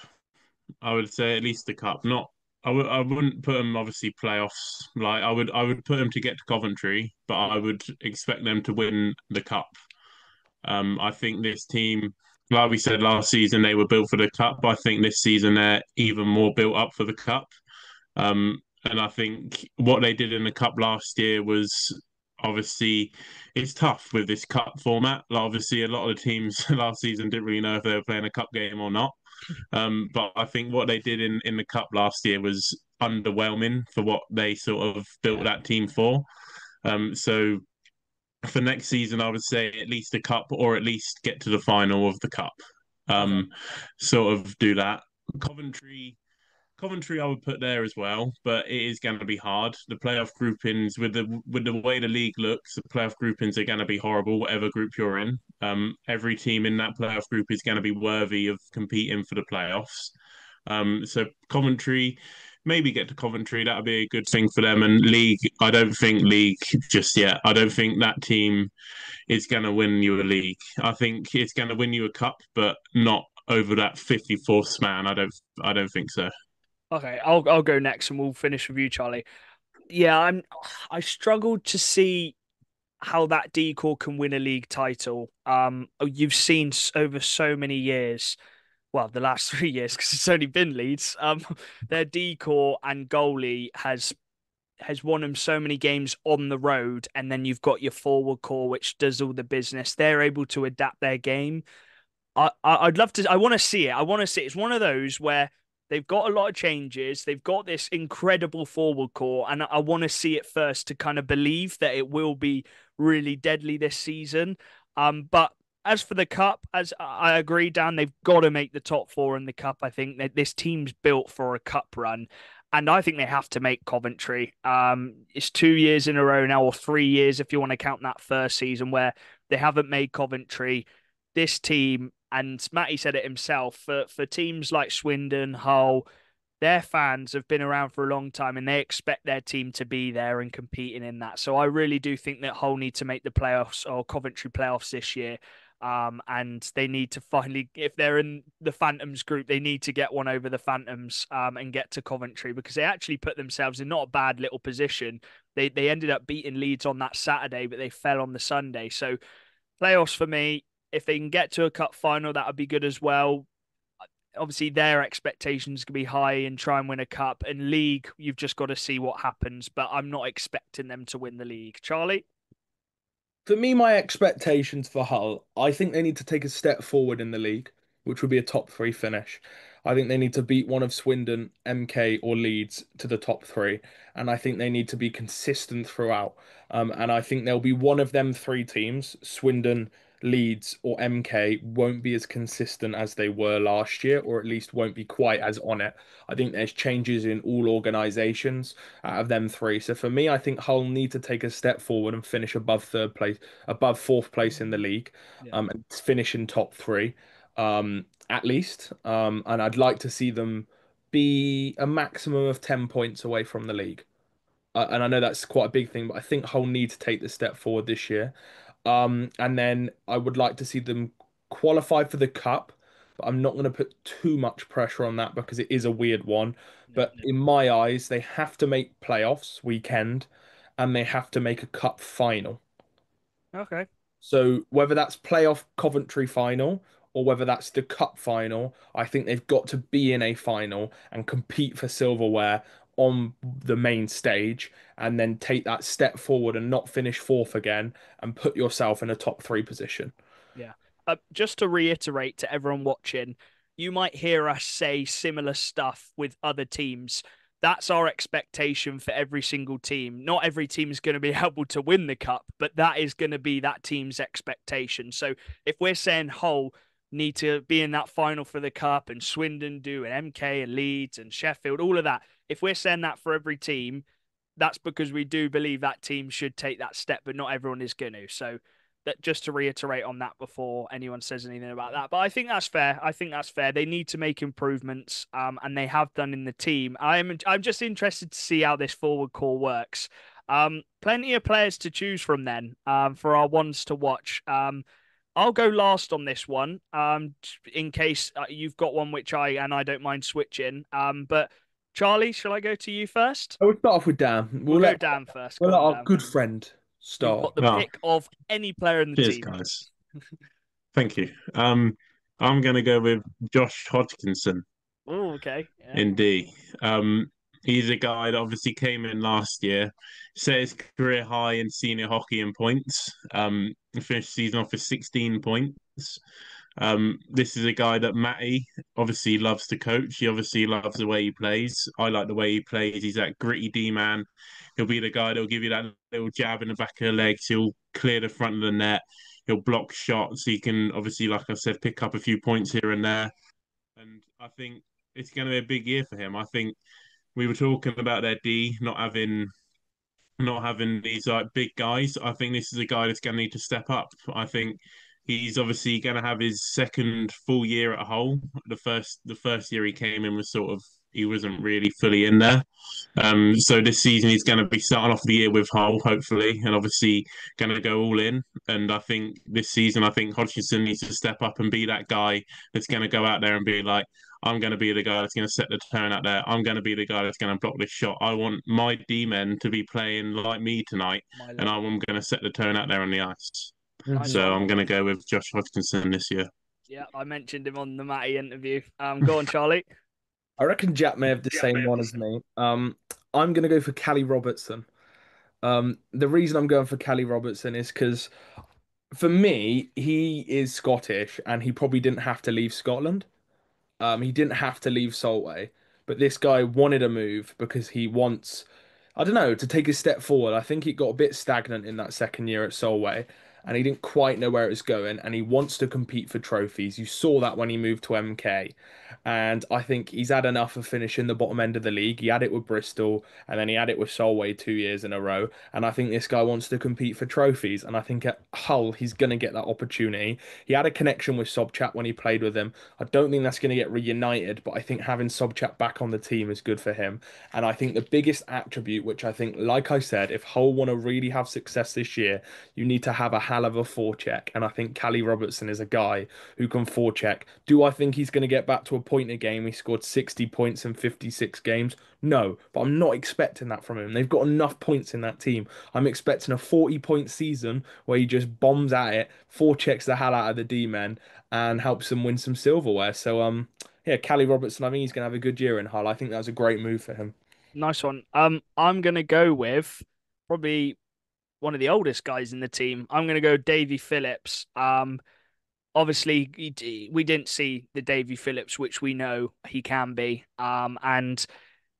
I would say at least a cup. Not. I wouldn't put them obviously playoffs. Like I would put them to get to Coventry, but I would expect them to win the cup. I think this team, like we said last season, they were built for the cup. I think this season they're even more built up for the cup. And I think what they did in the cup last year was obviously it's tough with this cup format. Like obviously, a lot of the teams last season didn't really know if they were playing a cup game or not. But I think what they did in the cup last year was underwhelming for what they sort of built that team for. So for next season, I would say at least a cup or at least get to the final of the cup. Okay. Um, Sort of do that. Coventry. Coventry, I would put there as well, but it is going to be hard. The playoff groupings, with the way the league looks, the playoff groupings are going to be horrible, whatever group you're in. Every team in that playoff group is going to be worthy of competing for the playoffs. So Coventry, maybe get to Coventry, that would be a good thing for them. And league, I don't think league just yet. I don't think that team is going to win you a league. I think it's going to win you a cup, but not over that 54th span. I don't think so. Okay, I'll go next and we'll finish with you, Charlie. Yeah, I struggled to see how that decor can win a league title. You've seen over so many years, well, the last 3 years because it's only been Leeds. Their decor and goalie has won them so many games on the road, and then you've got your forward core which does all the business. They're able to adapt their game. I'd love to. I want to see it. I want to see it. It's one of those where they've got a lot of changes. They've got this incredible forward core, and I want to see it first to kind of believe that it will be really deadly this season. But as for the cup, as I agree, Dan, they've got to make the top four in the cup. I think that this team's built for a cup run, and I think they have to make Coventry. It's 2 years in a row now, or 3 years if you want to count that first season where they haven't made Coventry. This team, and Matty said it himself, for teams like Swindon, Hull, their fans have been around for a long time and they expect their team to be there and competing in that. So I really do think that Hull need to make the playoffs, or Coventry playoffs, this year. And they need to finally, if they're in the Phantoms group, they need to get one over the Phantoms and get to Coventry, because they actually put themselves in not a bad little position. They ended up beating Leeds on that Saturday, but they fell on the Sunday. So playoffs for me, if they can get to a cup final, that would be good as well. Obviously, their expectations can be high and try and win a cup. And league, you've just got to see what happens. But I'm not expecting them to win the league. Charlie? For me, my expectations for Hull, I think they need to take a step forward in the league, which would be a top three finish. I think they need to beat one of Swindon, MK, or Leeds to the top three. And I think they need to be consistent throughout. And I think there'll be one of them three teams, Swindon, Leeds, or MK, won't be as consistent as they were last year, or at least won't be quite as on it. I think there's changes in all organisations out of them three. So for me, I think Hull need to take a step forward and finish above third place, above fourth place in the league, Yeah. and finish in top three, at least. And I'd like to see them be a maximum of 10 points away from the league. And I know that's quite a big thing, but I think Hull need to take the step forward this year. And then I would like to see them qualify for the cup, but I'm not going to put too much pressure on that because it is a weird one. Yeah. But in my eyes, they have to make playoffs weekend and they have to make a cup final. Okay. So whether that's playoff Coventry final or whether that's the cup final, I think they've got to be in a final and compete for silverware on the main stage and then take that step forward and not finish fourth again and put yourself in a top three position. Yeah. Just to reiterate to everyone watching, you might hear us say similar stuff with other teams. That's our expectation for every single team. Not every team is going to be able to win the cup, but that is going to be that team's expectation. So if we're saying Hull need to be in that final for the cup, and Swindon do, and MK and Leeds and Sheffield, all of that, if we're saying that for every team, that's because we do believe that team should take that step, but not everyone is going to. So that, just to reiterate on that before anyone says anything about that. But I think that's fair. I think that's fair. They need to make improvements, and they have done in the team. I'm just interested to see how this forward core works. Plenty of players to choose from then, for our ones to watch. I'll go last on this one, in case you've got one which I don't mind switching. But Charlie, shall I go to you first? I would start off with Dan. We'll go Dan first. We'll Go let on, our Dan. good friend You've start. got the Oh, pick of any player in the cheers, team. guys. Thank you. I'm going to go with Josh Hodgkinson Oh, okay. Yeah. in D. He's a guy that obviously came in last year, set his career high in senior hockey in points. Finished the season off with 16 points. This is a guy that Matty obviously loves to coach. He obviously loves the way he plays. I like the way he plays. He's that gritty D man. He'll be the guy that'll give you that little jab in the back of the legs. He'll clear the front of the net. He'll block shots. He can obviously, like I said, pick up a few points here and there. And I think it's going to be a big year for him. I think we were talking about their D not having these like big guys. I think this is a guy that's going to need to step up. I think he's obviously going to have his second full year at Hull. The first year he came in was sort of he wasn't really fully in there. So this season he's going to be starting off the year with Hull, hopefully, and obviously going to go all in. And I think this season, I think Hodgkinson needs to step up and be that guy that's going to go out there and be like, I'm going to be the guy that's going to set the tone out there. I'm going to be the guy that's going to block this shot. I want my D men to be playing like me tonight, and I'm going to set the tone out there on the ice. Nice So one. I'm going to go with Josh Hodgkinson this year. Yeah, I mentioned him on the Matty interview. Go on, Charlie. I reckon Jack may have the same one as me. I'm going to go for Callie Robertson. The reason I'm going for Callie Robertson is because for me, he is Scottish and he probably didn't have to leave Scotland. He didn't have to leave Solway. but this guy wanted a move because he wants, I don't know, to take a step forward. I think it got a bit stagnant in that second year at Solway, and he didn't quite know where it was going, and he wants to compete for trophies. You saw that when he moved to MK, and I think he's had enough of finishing the bottom end of the league. He had it with Bristol, and then he had it with Solway 2 years in a row, and I think this guy wants to compete for trophies, and I think at Hull he's going to get that opportunity. He had a connection with Sobchak when he played with him. I don't think that's going to get reunited, but I think having Sobchak back on the team is good for him. And I think the biggest attribute, which I think, like I said, if Hull want to really have success this year, you need to have a hell of a forecheck. And I think Callie Robertson is a guy who can forecheck. Do I think he's going to get back to a point a game? He scored 60 points in 56 games. No, but I'm not expecting that from him. They've got enough points in that team. I'm expecting a 40-point season where he just bombs at it, forechecks the hell out of the D-men, and helps them win some silverware. So, yeah, Callie Robertson, I think he's going to have a good year in Hull. I think that was a great move for him. Nice one. I'm gonna go with probably one of the oldest guys in the team. I'm gonna go Davy Phillips. Obviously we didn't see the Davy Phillips which we know he can be. And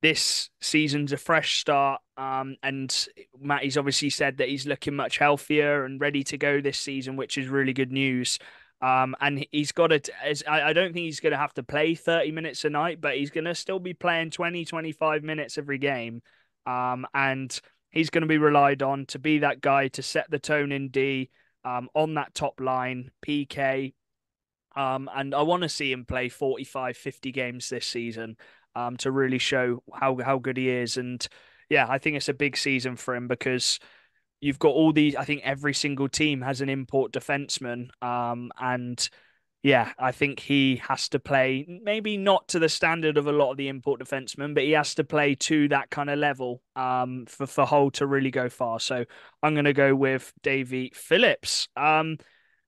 this season's a fresh start. And Matty's obviously said that he's looking much healthier and ready to go this season, which is really good news. And he's got to, I don't think he's going to have to play 30 minutes a night, but he's going to still be playing 20, 25 minutes every game. And he's going to be relied on to be that guy to set the tone in D, on that top line, PK. And I want to see him play 45, 50 games this season, to really show how good he is. And yeah, I think it's a big season for him because you've got all these. I think every single team has an import defenseman. And yeah, I think he has to play maybe not to the standard of a lot of the import defensemen, but he has to play to that kind of level, for Hull to really go far. So I'm going to go with Davy Phillips.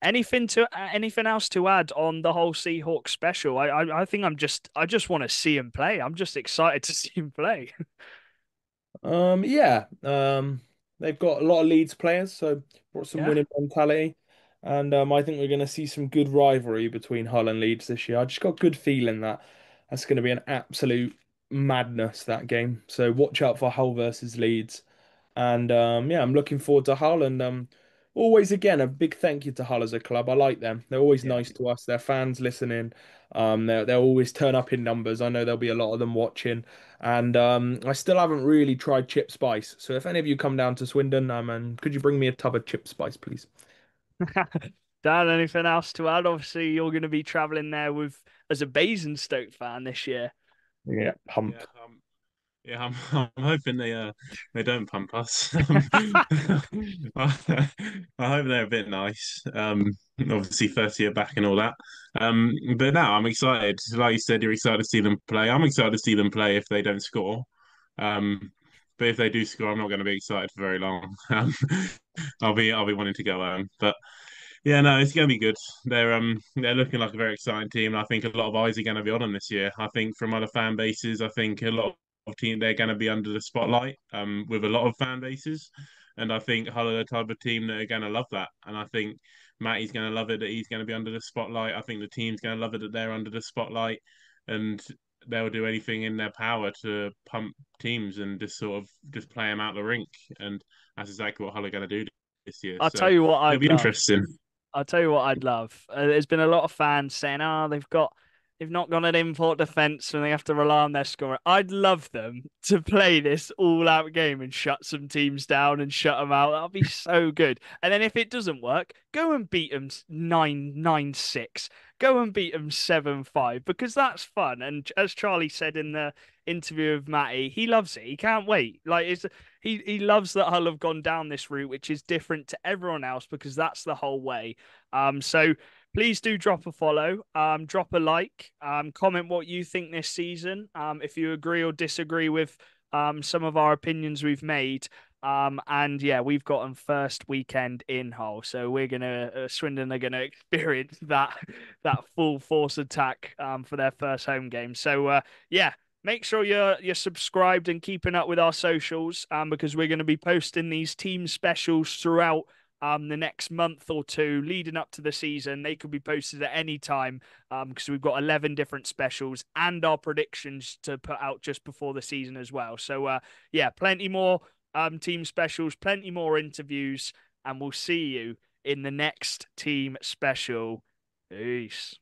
Anything else to add on the whole Seahawks special? I think I just want to see him play. I'm just excited to see him play. Yeah. They've got a lot of Leeds players, so brought some Yeah. winning mentality. And I think we're going to see some good rivalry between Hull and Leeds this year. I just got a good feeling that that's going to be an absolute madness, that game. So watch out for Hull versus Leeds. And yeah, I'm looking forward to Hull. And always, again, a big thank you to Hull as a club. I like them. They're always Yeah. nice to us. Their fans listening. They'll always turn up in numbers. I know there'll be a lot of them watching. And I still haven't really tried chip spice. So if any of you come down to Swindon, and could you bring me a tub of chip spice, please? Dan, anything else to add? Obviously, you're going to be traveling there with as a Basingstoke fan this year. Yeah, Yeah, pumped. yeah, I'm hoping they don't pump us. I hope they're a bit nice. Obviously first year back and all that. But now I'm excited. Like you said, you're excited to see them play. I'm excited to see them play if they don't score. Um, but if they do score, I'm not going to be excited for very long. I'll be wanting to go home. But yeah, no, it's going to be good. They're looking like a very exciting team. I think a lot of eyes are going to be on them this year. I think from other fan bases, I think a lot of team they're going to be under the spotlight with a lot of fan bases, and I think Hull are the type of team that are going to love that. And I think Matty's going to love it that he's going to be under the spotlight. I think the team's going to love it that they're under the spotlight, and they'll do anything in their power to pump teams and just sort of just play them out the rink. And that's exactly what Hull are going to do this year. I'll So tell you what it'll I'd be love. interesting. I'll tell you what I'd love. There's been a lot of fans saying, "Oh, they've not got an import defense and they have to rely on their scorer." I'd love them to play this all-out game and shut some teams down and shut them out. That'd be so good. And then if it doesn't work, go and beat them 9-6. Go and beat them 7-5 because that's fun. And as Charlie said in the interview with Matty, he loves it. He can't wait. Like he loves that Hull have gone down this route, which is different to everyone else because that's the whole way. So please do drop a follow, drop a like, comment what you think this season, if you agree or disagree with some of our opinions we've made. And yeah, we've got them first weekend in Hull, so we're gonna Swindon are gonna experience that full force attack for their first home game. So yeah, make sure you're subscribed and keeping up with our socials, because we're going to be posting these team specials throughout the next month or two leading up to the season. They could be posted at any time because we've got 11 different specials and our predictions to put out just before the season as well. So, yeah, plenty more team specials, plenty more interviews, and we'll see you in the next team special. Peace.